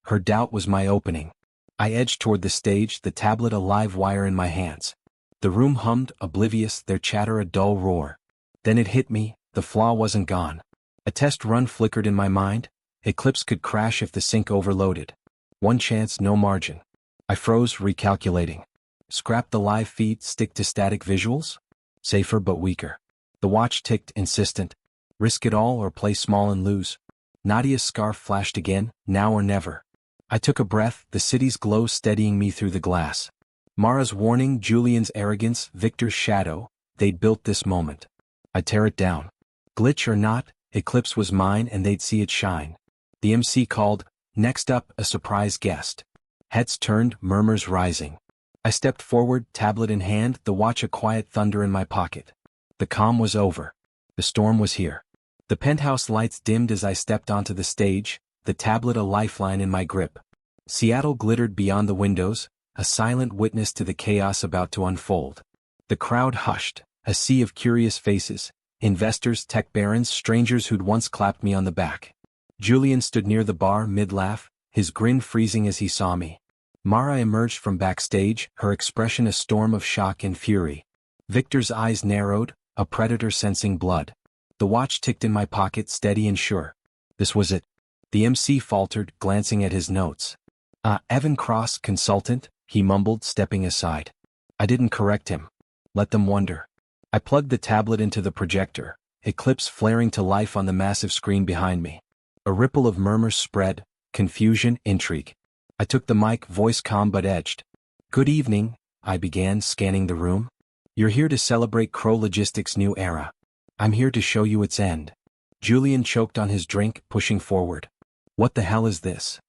Her doubt was my opening. I edged toward the stage, the tablet a live wire in my hands. The room hummed, oblivious, their chatter a dull roar. Then it hit me, the flaw wasn't gone. A test run flickered in my mind. Eclipse could crash if the sync overloaded. One chance, no margin. I froze, recalculating. Scrap the live feed, stick to static visuals? Safer but weaker. The watch ticked, insistent. Risk it all or play small and lose. Nadia's scarf flashed again, now or never. I took a breath, the city's glow steadying me through the glass. Mara's warning, Julian's arrogance, Victor's shadow, they'd built this moment. I'd tear it down. Glitch or not, Eclipse was mine and they'd see it shine. The MC called, "Next up, a surprise guest." Heads turned, murmurs rising. I stepped forward, tablet in hand, the watch a quiet thunder in my pocket. The calm was over. The storm was here. The penthouse lights dimmed as I stepped onto the stage, the tablet a lifeline in my grip. Seattle glittered beyond the windows, a silent witness to the chaos about to unfold. The crowd hushed, a sea of curious faces, investors, tech barons, strangers who'd once clapped me on the back. Julian stood near the bar, mid-laugh, his grin freezing as he saw me. Mara emerged from backstage, her expression a storm of shock and fury. Victor's eyes narrowed, a predator sensing blood. The watch ticked in my pocket, steady and sure. This was it. The MC faltered, glancing at his notes. Evan Cross, consultant," he mumbled, stepping aside. I didn't correct him. Let them wonder. I plugged the tablet into the projector, Eclipse flaring to life on the massive screen behind me. A ripple of murmurs spread, confusion, intrigue. I took the mic, voice calm but edged. "Good evening," I began, scanning the room. "You're here to celebrate Crow Logistics' new era. I'm here to show you its end." Julian choked on his drink, pushing forward. "What the hell is this?"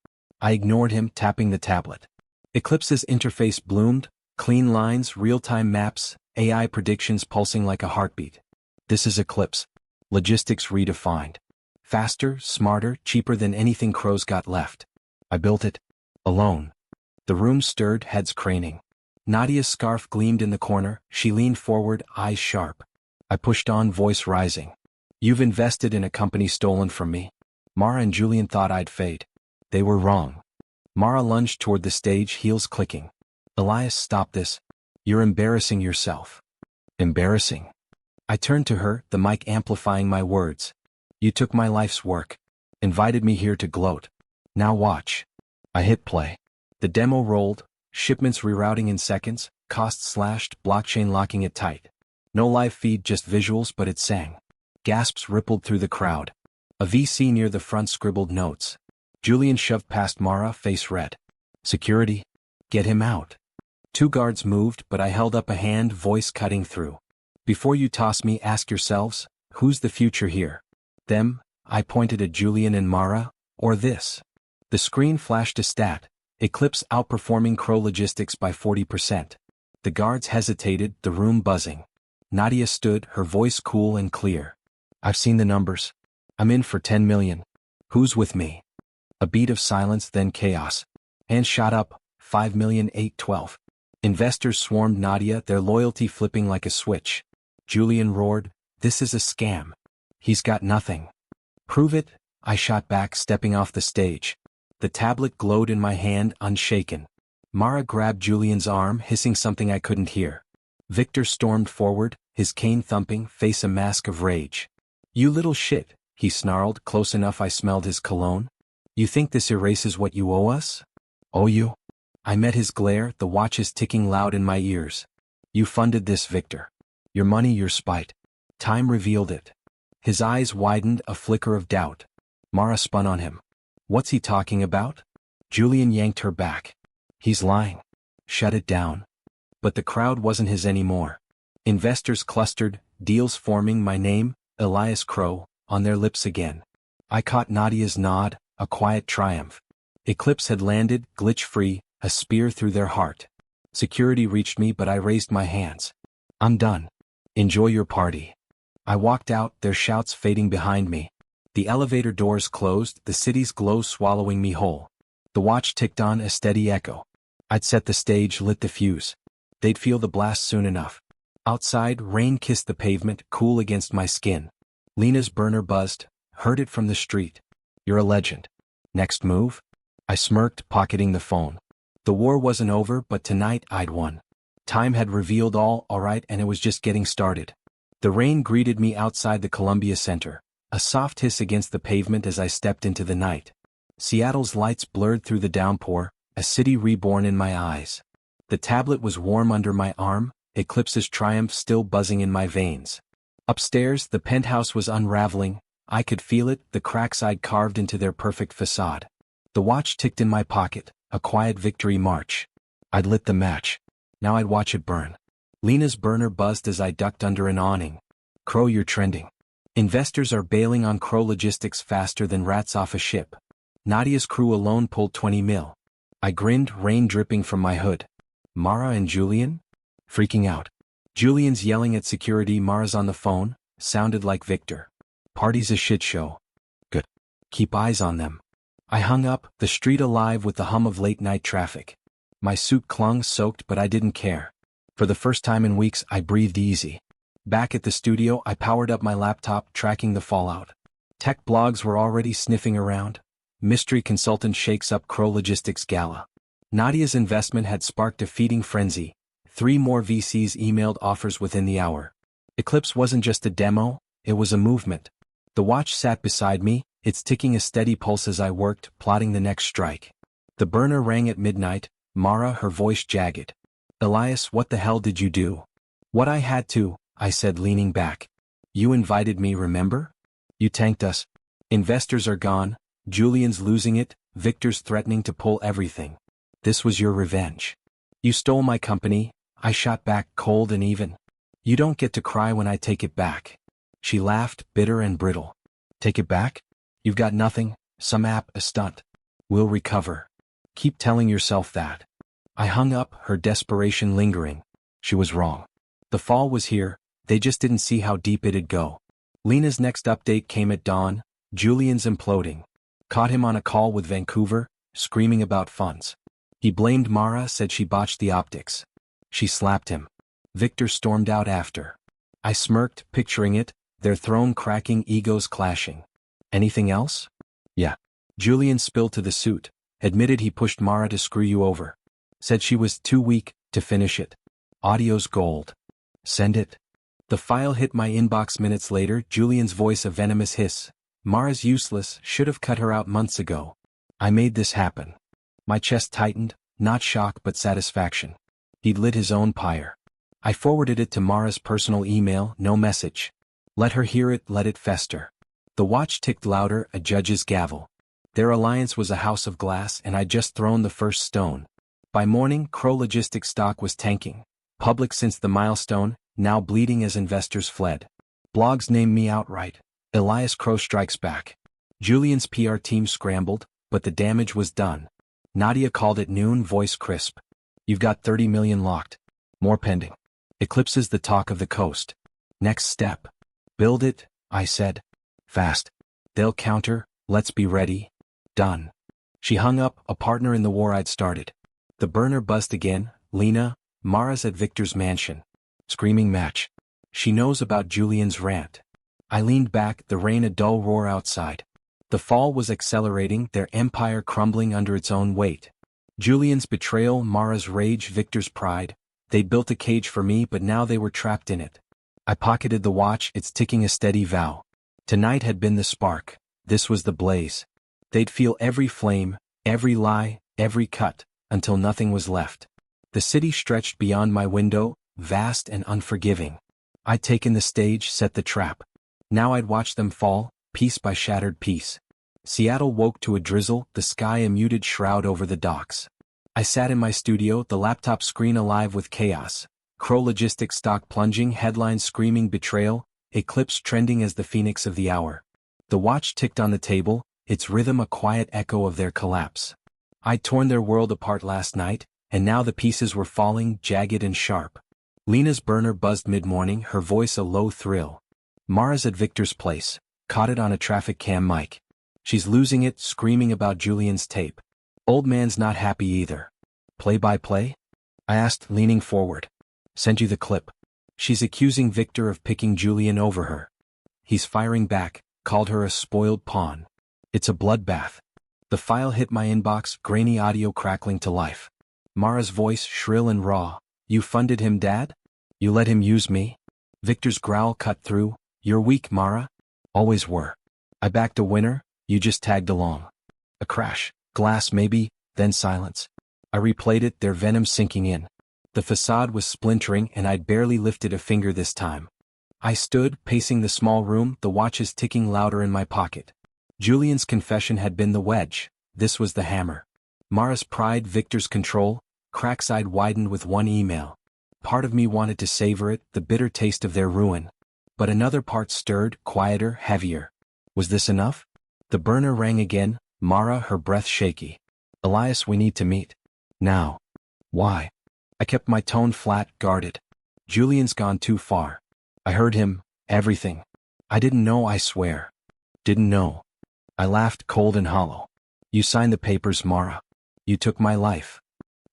I ignored him, tapping the tablet. Eclipse's interface bloomed, clean lines, real-time maps, AI predictions pulsing like a heartbeat. This is Eclipse. Logistics redefined. Faster, smarter, cheaper than anything Crow's got left. I built it. Alone. The room stirred, heads craning. Nadia's scarf gleamed in the corner, she leaned forward, eyes sharp. I pushed on, voice rising. You've invested in a company stolen from me. Mara and Julian thought I'd fade. They were wrong. Mara lunged toward the stage, heels clicking. Elias, stop this. You're embarrassing yourself. Embarrassing? I turned to her, the mic amplifying my words. You took my life's work. Invited me here to gloat. Now watch. I hit play. The demo rolled, shipments rerouting in seconds, costs slashed, blockchain locking it tight. No live feed, just visuals, but it sang. Gasps rippled through the crowd. A VC near the front scribbled notes. Julian shoved past Mara, face red. Security? Get him out. 2 guards moved, but I held up a hand, voice cutting through. Before you toss me, ask yourselves, who's the future here? Them, I pointed at Julian and Mara, or this? The screen flashed a stat. Eclipse outperforming Crow Logistics by 40%. The guards hesitated, the room buzzing. Nadia stood, her voice cool and clear. I've seen the numbers. I'm in for 10 million. Who's with me? A beat of silence, then chaos. Hands shot up, 5,812. Investors swarmed Nadia, their loyalty flipping like a switch. Julian roared, this is a scam. He's got nothing. Prove it, I shot back, stepping off the stage. The tablet glowed in my hand, unshaken. Mara grabbed Julian's arm, hissing something I couldn't hear. Victor stormed forward, his cane thumping, face a mask of rage. You little shit, he snarled, close enough I smelled his cologne. You think this erases what you owe us? Owe you? I met his glare, the watches ticking loud in my ears. You funded this, Victor. Your money, your spite. Time revealed it. His eyes widened, a flicker of doubt. Mara spun on him. What's he talking about? Julian yanked her back. He's lying. Shut it down. But the crowd wasn't his anymore. Investors clustered, deals forming, my name, Elias Crow, on their lips again. I caught Nadia's nod, a quiet triumph. Eclipse had landed, glitch-free, a spear through their heart. Security reached me, but I raised my hands. I'm done. Enjoy your party. I walked out, their shouts fading behind me. The elevator doors closed, the city's glow swallowing me whole. The watch ticked on, a steady echo. I'd set the stage, lit the fuse. They'd feel the blast soon enough. Outside, rain kissed the pavement, cool against my skin. Lena's burner buzzed, heard it from the street. You're a legend. Next move? I smirked, pocketing the phone. The war wasn't over, but tonight I'd won. Time had revealed all right, and it was just getting started. The rain greeted me outside the Columbia Center. A soft hiss against the pavement as I stepped into the night. Seattle's lights blurred through the downpour, a city reborn in my eyes. The tablet was warm under my arm, Eclipse's triumph still buzzing in my veins. Upstairs, the penthouse was unraveling. I could feel it, the cracks I'd carved into their perfect facade. The watch ticked in my pocket, a quiet victory march. I'd lit the match. Now I'd watch it burn. Lena's burner buzzed as I ducked under an awning. Crow, you're trending. Investors are bailing on Crow Logistics faster than rats off a ship. Nadia's crew alone pulled 20 mil. I grinned, rain dripping from my hood. Mara and Julian? Freaking out. Julian's yelling at security, Mara's on the phone, sounded like Victor. Party's a shit show. Good. Keep eyes on them. I hung up, the street alive with the hum of late-night traffic. My suit clung, soaked, but I didn't care. For the first time in weeks, I breathed easy. Back at the studio, I powered up my laptop, tracking the fallout. Tech blogs were already sniffing around. Mystery consultant shakes up Crow Logistics gala. Nadia's investment had sparked a feeding frenzy. 3 more VCs emailed offers within the hour. Eclipse wasn't just a demo, it was a movement. The watch sat beside me, its ticking a steady pulse as I worked, plotting the next strike. The burner rang at midnight, Mara, her voice jagged. Elias, what the hell did you do? What I had to, I said, leaning back. You invited me, remember? You tanked us. Investors are gone, Julian's losing it, Victor's threatening to pull everything. This was your revenge. You stole my company, I shot back, cold and even. You don't get to cry when I take it back. She laughed, bitter and brittle. Take it back? You've got nothing, some app, a stunt. We'll recover. Keep telling yourself that. I hung up, her desperation lingering. She was wrong. The fall was here, they just didn't see how deep it'd go. Lena's next update came at dawn. Julian's imploding. Caught him on a call with Vancouver, screaming about funds. He blamed Mara, said she botched the optics. She slapped him. Victor stormed out after. I smirked, picturing it, their throne cracking, egos clashing. Anything else? Yeah. Julian spilled to the suit, admitted he pushed Mara to screw you over. Said she was too weak to finish it. Audio's gold. Send it. The file hit my inbox minutes later, Julian's voice a venomous hiss. Mara's useless, should have cut her out months ago. I made this happen. My chest tightened, not shock but satisfaction. He'd lit his own pyre. I forwarded it to Mara's personal email, no message. Let her hear it, let it fester. The watch ticked louder, a judge's gavel. Their alliance was a house of glass and I'd just thrown the first stone. By morning, Crow Logistics stock was tanking. Public since the milestone, now bleeding as investors fled. Blogs named me outright. Elias Crow strikes back. Julian's PR team scrambled, but the damage was done. Nadia called at noon, voice crisp. You've got 30 million locked. More pending. Eclipses the talk of the coast. Next step. Build it, I said. Fast. They'll counter, let's be ready. Done. She hung up, a partner in the war I'd started. The burner buzzed again. Lena, Mara's at Victor's mansion. Screaming match. She knows about Julian's rant. I leaned back, the rain a dull roar outside. The fall was accelerating, their empire crumbling under its own weight. Julian's betrayal, Mara's rage, Victor's pride. They'd built a cage for me, but now they were trapped in it. I pocketed the watch, it's ticking a steady vow. Tonight had been the spark. This was the blaze. They'd feel every flame, every lie, every cut, until nothing was left. The city stretched beyond my window, vast and unforgiving. I'd taken the stage, set the trap. Now I'd watch them fall, piece by shattered piece. Seattle woke to a drizzle, the sky a muted shroud over the docks. I sat in my studio, the laptop screen alive with chaos. Crow Logistics stock plunging, headlines screaming betrayal, Eclipse trending as the phoenix of the hour. The watch ticked on the table, its rhythm a quiet echo of their collapse. I'd torn their world apart last night, and now the pieces were falling, jagged and sharp. Lena's burner buzzed mid-morning, her voice a low thrill. Mara's at Victor's place, caught it on a traffic cam mic. She's losing it, screaming about Julian's tape. Old man's not happy either. Play-by-play? I asked, leaning forward. Sent you the clip. She's accusing Victor of picking Julian over her. He's firing back, called her a spoiled pawn. It's a bloodbath. The file hit my inbox, grainy audio crackling to life. Mara's voice shrill and raw. You funded him, Dad? You let him use me? Victor's growl cut through. You're weak, Mara. Always were. I backed a winner, you just tagged along. A crash, glass maybe, then silence. I replayed it, their venom sinking in. The facade was splintering and I'd barely lifted a finger this time. I stood, pacing the small room, the watches ticking louder in my pocket. Julian's confession had been the wedge, this was the hammer. Mara's pride, Victor's control, cracks I'd widened with one email. Part of me wanted to savor it, the bitter taste of their ruin. But another part stirred, quieter, heavier. Was this enough? The burner rang again, Mara, her breath shaky. Elias, we need to meet. Now. Why? I kept my tone flat, guarded. Julian's gone too far. I heard him, everything. I didn't know, I swear. Didn't know. I laughed, cold and hollow. You signed the papers, Mara. You took my life.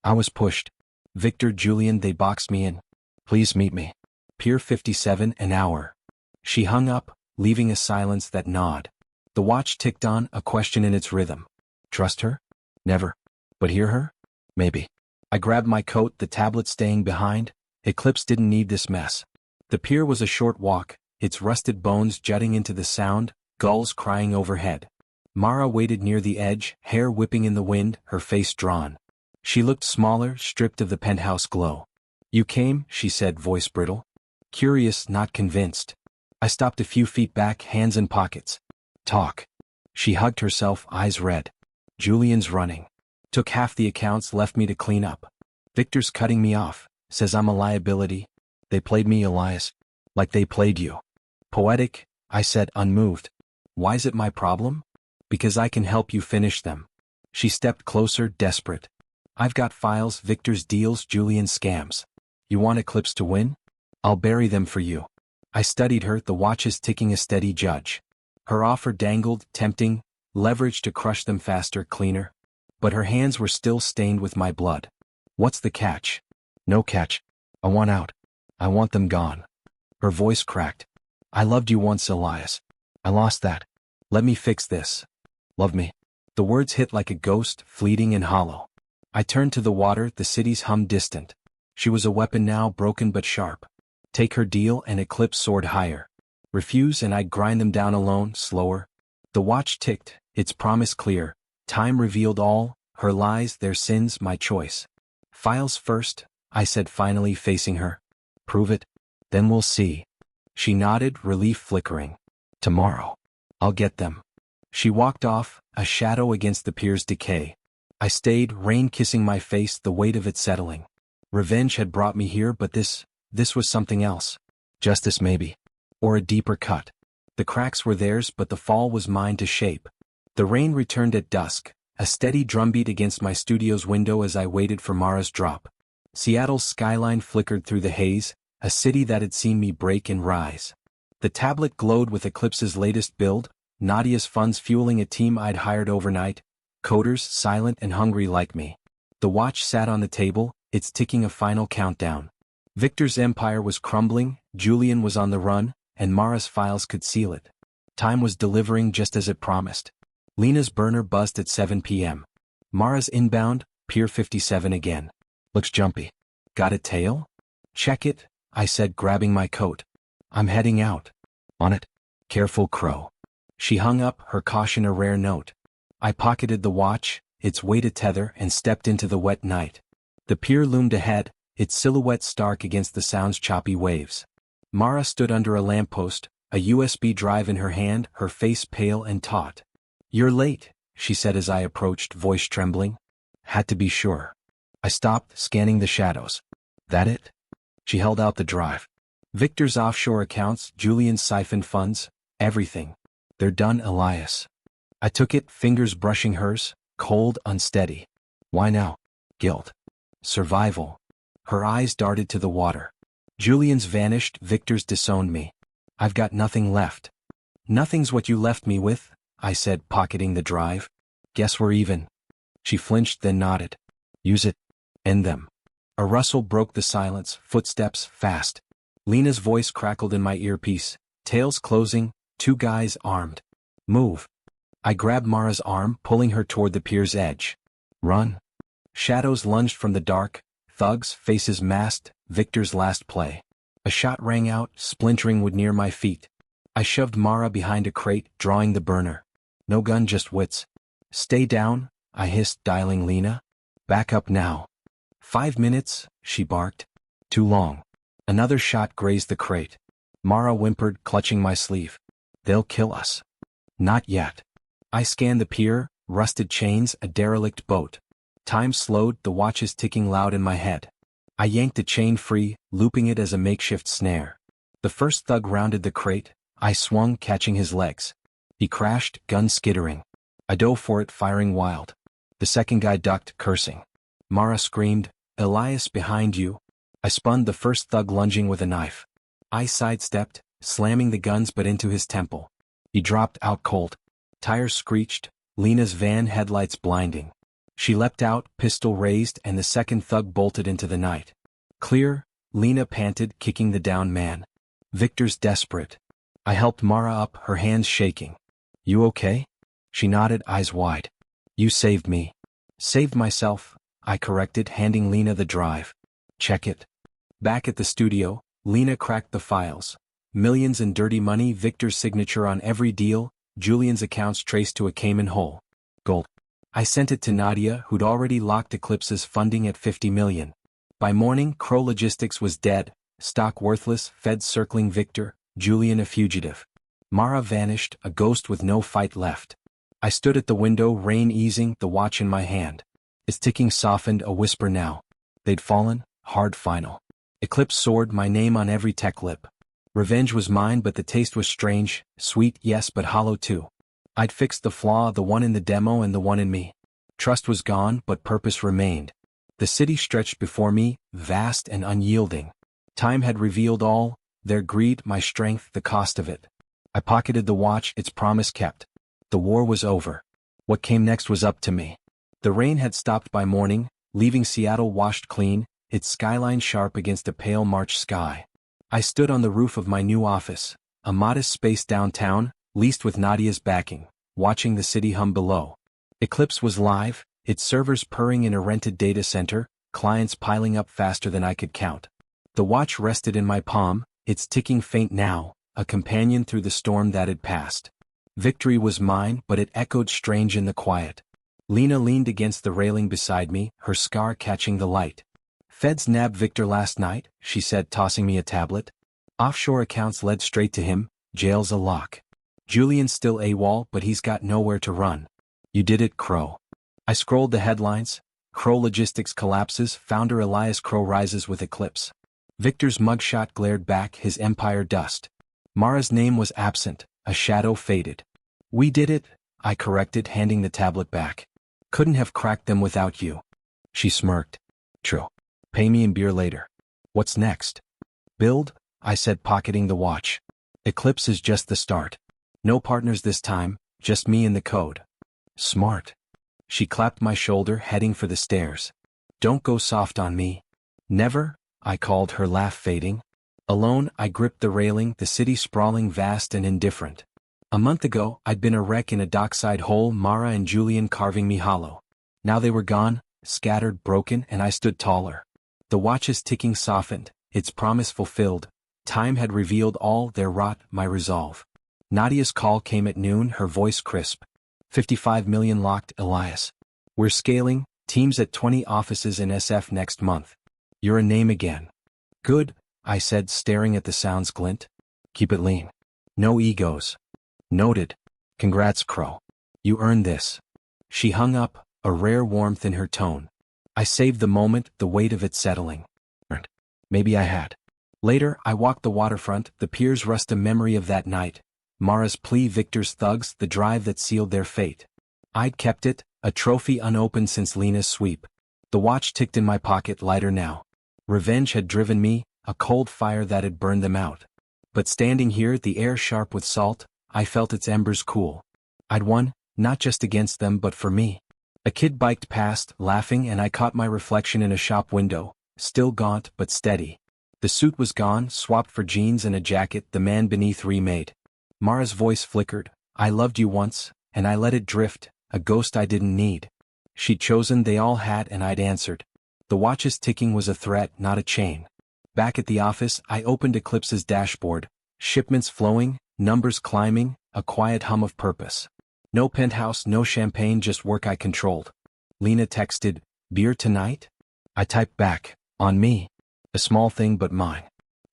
I was pushed. Victor, Julian, they boxed me in. Please meet me. Pier 57, an hour. She hung up, leaving a silence that gnawed. The watch ticked on, a question in its rhythm. Trust her? Never. But hear her? Maybe. I grabbed my coat, the tablet staying behind. Eclipse didn't need this mess. The pier was a short walk, its rusted bones jutting into the sound, gulls crying overhead. Mara waited near the edge, hair whipping in the wind, her face drawn. She looked smaller, stripped of the penthouse glow. You came, she said, voice brittle. Curious, not convinced. I stopped a few feet back, hands in pockets. Talk. She hugged herself, eyes red. Julian's running. Took half the accounts, left me to clean up. Victor's cutting me off, says I'm a liability. They played me, Elias. Like they played you. Poetic, I said, unmoved. Why's it my problem? Because I can help you finish them. She stepped closer, desperate. I've got files, Victor's deals, Julian's scams. You want Eclipse to win? I'll bury them for you. I studied her, the watches ticking a steady judge. Her offer dangled, tempting, leverage to crush them faster, cleaner. But her hands were still stained with my blood. What's the catch? No catch. I want out. I want them gone. Her voice cracked. I loved you once, Elias. I lost that. Let me fix this. Love me. The words hit like a ghost, fleeting and hollow. I turned to the water, the city's hum distant. She was a weapon now, broken but sharp. Take her deal and Eclipse soared higher. Refuse and I'd grind them down alone, slower. The watch ticked, its promise clear. Time revealed all, her lies, their sins, my choice. Files first, I said finally, facing her. Prove it, then we'll see. She nodded, relief flickering. Tomorrow. I'll get them. She walked off, a shadow against the pier's decay. I stayed, rain kissing my face, the weight of it settling. Revenge had brought me here, but this was something else. Justice maybe. Or a deeper cut. The cracks were theirs, but the fall was mine to shape. The rain returned at dusk, a steady drumbeat against my studio's window as I waited for Mara's drop. Seattle's skyline flickered through the haze, a city that had seen me break and rise. The tablet glowed with Eclipse's latest build, Nadia's funds fueling a team I'd hired overnight, coders silent and hungry like me. The watch sat on the table, its ticking a final countdown. Victor's empire was crumbling, Julian was on the run, and Mara's files could seal it. Time was delivering just as it promised. Lena's burner buzzed at 7 p.m. Mara's inbound, Pier 57 again. Looks jumpy. Got a tail? Check it, I said, grabbing my coat. I'm heading out. On it. Careful, Crow. She hung up, her caution a rare note. I pocketed the watch, its weight a tether, and stepped into the wet night. The pier loomed ahead, its silhouette stark against the sound's choppy waves. Mara stood under a lamppost, a USB drive in her hand, her face pale and taut. You're late, she said as I approached, voice trembling. Had to be sure. I stopped, scanning the shadows. That it? She held out the drive. Victor's offshore accounts, Julian's siphoned funds, everything. They're done, Elias. I took it, fingers brushing hers, cold, unsteady. Why now? Guilt. Survival. Her eyes darted to the water. Julian's vanished, Victor's disowned me. I've got nothing left. Nothing's what you left me with, I said, pocketing the drive. Guess we're even. She flinched, then nodded. Use it. End them. A rustle broke the silence, footsteps, fast. Lena's voice crackled in my earpiece. Tails closing, two guys armed. Move. I grabbed Mara's arm, pulling her toward the pier's edge. Run. Shadows lunged from the dark, thugs, faces masked, Victor's last play. A shot rang out, splintering wood near my feet. I shoved Mara behind a crate, drawing the burner. No gun, just wits. Stay down, I hissed, dialing Lena. Back up now. 5 minutes, she barked. Too long. Another shot grazed the crate. Mara whimpered, clutching my sleeve. They'll kill us. Not yet. I scanned the pier, rusted chains, a derelict boat. Time slowed, the watches ticking loud in my head. I yanked a chain free, looping it as a makeshift snare. The first thug rounded the crate, I swung, catching his legs. He crashed, gun skittering. I dove for it, firing wild. The second guy ducked, cursing. Mara screamed, Elias, behind you. I spun, the first thug lunging with a knife. I sidestepped, slamming the guns but into his temple. He dropped out cold. Tires screeched, Lena's van headlights blinding. She leapt out, pistol raised, and the second thug bolted into the night. Clear, Lena panted, kicking the downed man. Victor's desperate. I helped Mara up, her hands shaking. You okay? She nodded, eyes wide. You saved me. Saved myself, I corrected, handing Lena the drive. Check it. Back at the studio, Lena cracked the files. Millions in dirty money, Victor's signature on every deal, Julian's accounts traced to a Cayman hole. Gold. I sent it to Nadia, who'd already locked Eclipse's funding at $50 million. By morning, Crow Logistics was dead, stock worthless, feds circling Victor, Julian a fugitive. Mara vanished, a ghost with no fight left. I stood at the window, rain easing, the watch in my hand. Its ticking softened, a whisper now. They'd fallen, hard final. Eclipse soared, my name on every tech lip. Revenge was mine, but the taste was strange, sweet, yes, but hollow too. I'd fixed the flaw, the one in the demo and the one in me. Trust was gone, but purpose remained. The city stretched before me, vast and unyielding. Time had revealed all, their greed, my strength, the cost of it. I pocketed the watch, its promise kept. The war was over. What came next was up to me. The rain had stopped by morning, leaving Seattle washed clean, its skyline sharp against a pale March sky. I stood on the roof of my new office, a modest space downtown, leased with Nadia's backing, watching the city hum below. Eclipse was live, its servers purring in a rented data center, clients piling up faster than I could count. The watch rested in my palm, its ticking faint now, a companion through the storm that had passed. Victory was mine, but it echoed strange in the quiet. Lena leaned against the railing beside me, her scar catching the light. "Feds nabbed Victor last night," she said, tossing me a tablet. "Offshore accounts led straight to him, jail's a lock. Julian's still AWOL, but he's got nowhere to run." "You did it, Crow." I scrolled the headlines. Crow Logistics collapses, founder Elias Crow rises with Eclipse. Victor's mugshot glared back, his empire dust. Mara's name was absent, a shadow faded. "We did it," I corrected, handing the tablet back. "Couldn't have cracked them without you." She smirked. "True. Pay me in beer later." "What's next?" "Build," I said, pocketing the watch. "Eclipse is just the start. No partners this time, just me and the code." "Smart." She clapped my shoulder, heading for the stairs. "Don't go soft on me." "Never," I called, her laugh fading. Alone, I gripped the railing, the city sprawling, vast and indifferent. A month ago, I'd been a wreck in a dockside hole, Mara and Julian carving me hollow. Now they were gone, scattered, broken, and I stood taller. The watch's ticking softened, its promise fulfilled. Time had revealed all, their rot, my resolve. Nadia's call came at noon, her voice crisp. 55 million locked, Elias. We're scaling, teams at 20 offices in SF next month. You're a name again. Good, I said, staring at the sound's glint. Keep it lean. No egos. Noted. Congrats, Crow. You earned this. She hung up, a rare warmth in her tone. I saved the moment, the weight of it settling. Maybe I had. Later, I walked the waterfront, the piers rust a memory of that night. Mara's plea, Victor's thugs, the drive that sealed their fate. I'd kept it, a trophy unopened since Lena's sweep. The watch ticked in my pocket, lighter now. Revenge had driven me, a cold fire that had burned them out. But standing here, the air sharp with salt, I felt its embers cool. I'd won, not just against them but for me. A kid biked past, laughing, and I caught my reflection in a shop window, still gaunt but steady. The suit was gone, swapped for jeans and a jacket the man beneath remade. Mara's voice flickered. "I loved you once, and I let it drift, a ghost I didn't need." She'd chosen, they all had, and I'd answered. The watch's ticking was a threat, not a chain. Back at the office, I opened Eclipse's dashboard. Shipments flowing, numbers climbing, a quiet hum of purpose. No penthouse, no champagne, just work I controlled. Lena texted, "Beer tonight?" I typed back, "On me." A small thing but mine.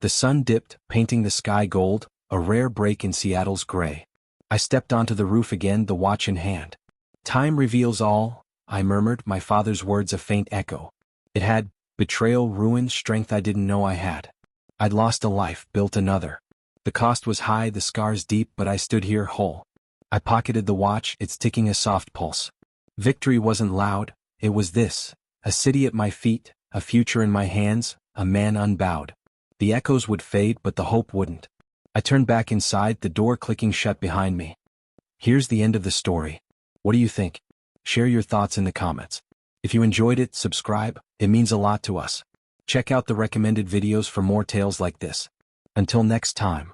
The sun dipped, painting the sky gold, a rare break in Seattle's gray. I stepped onto the roof again, the watch in hand. "Time reveals all," I murmured, my father's words a faint echo. It had betrayal, ruin, strength I didn't know I had. I'd lost a life, built another. The cost was high, the scars deep, but I stood here whole. I pocketed the watch, its ticking a soft pulse. Victory wasn't loud, it was this. A city at my feet, a future in my hands, a man unbowed. The echoes would fade, but the hope wouldn't. I turned back inside, the door clicking shut behind me. Here's the end of the story. What do you think? Share your thoughts in the comments. If you enjoyed it, subscribe, it means a lot to us. Check out the recommended videos for more tales like this. Until next time.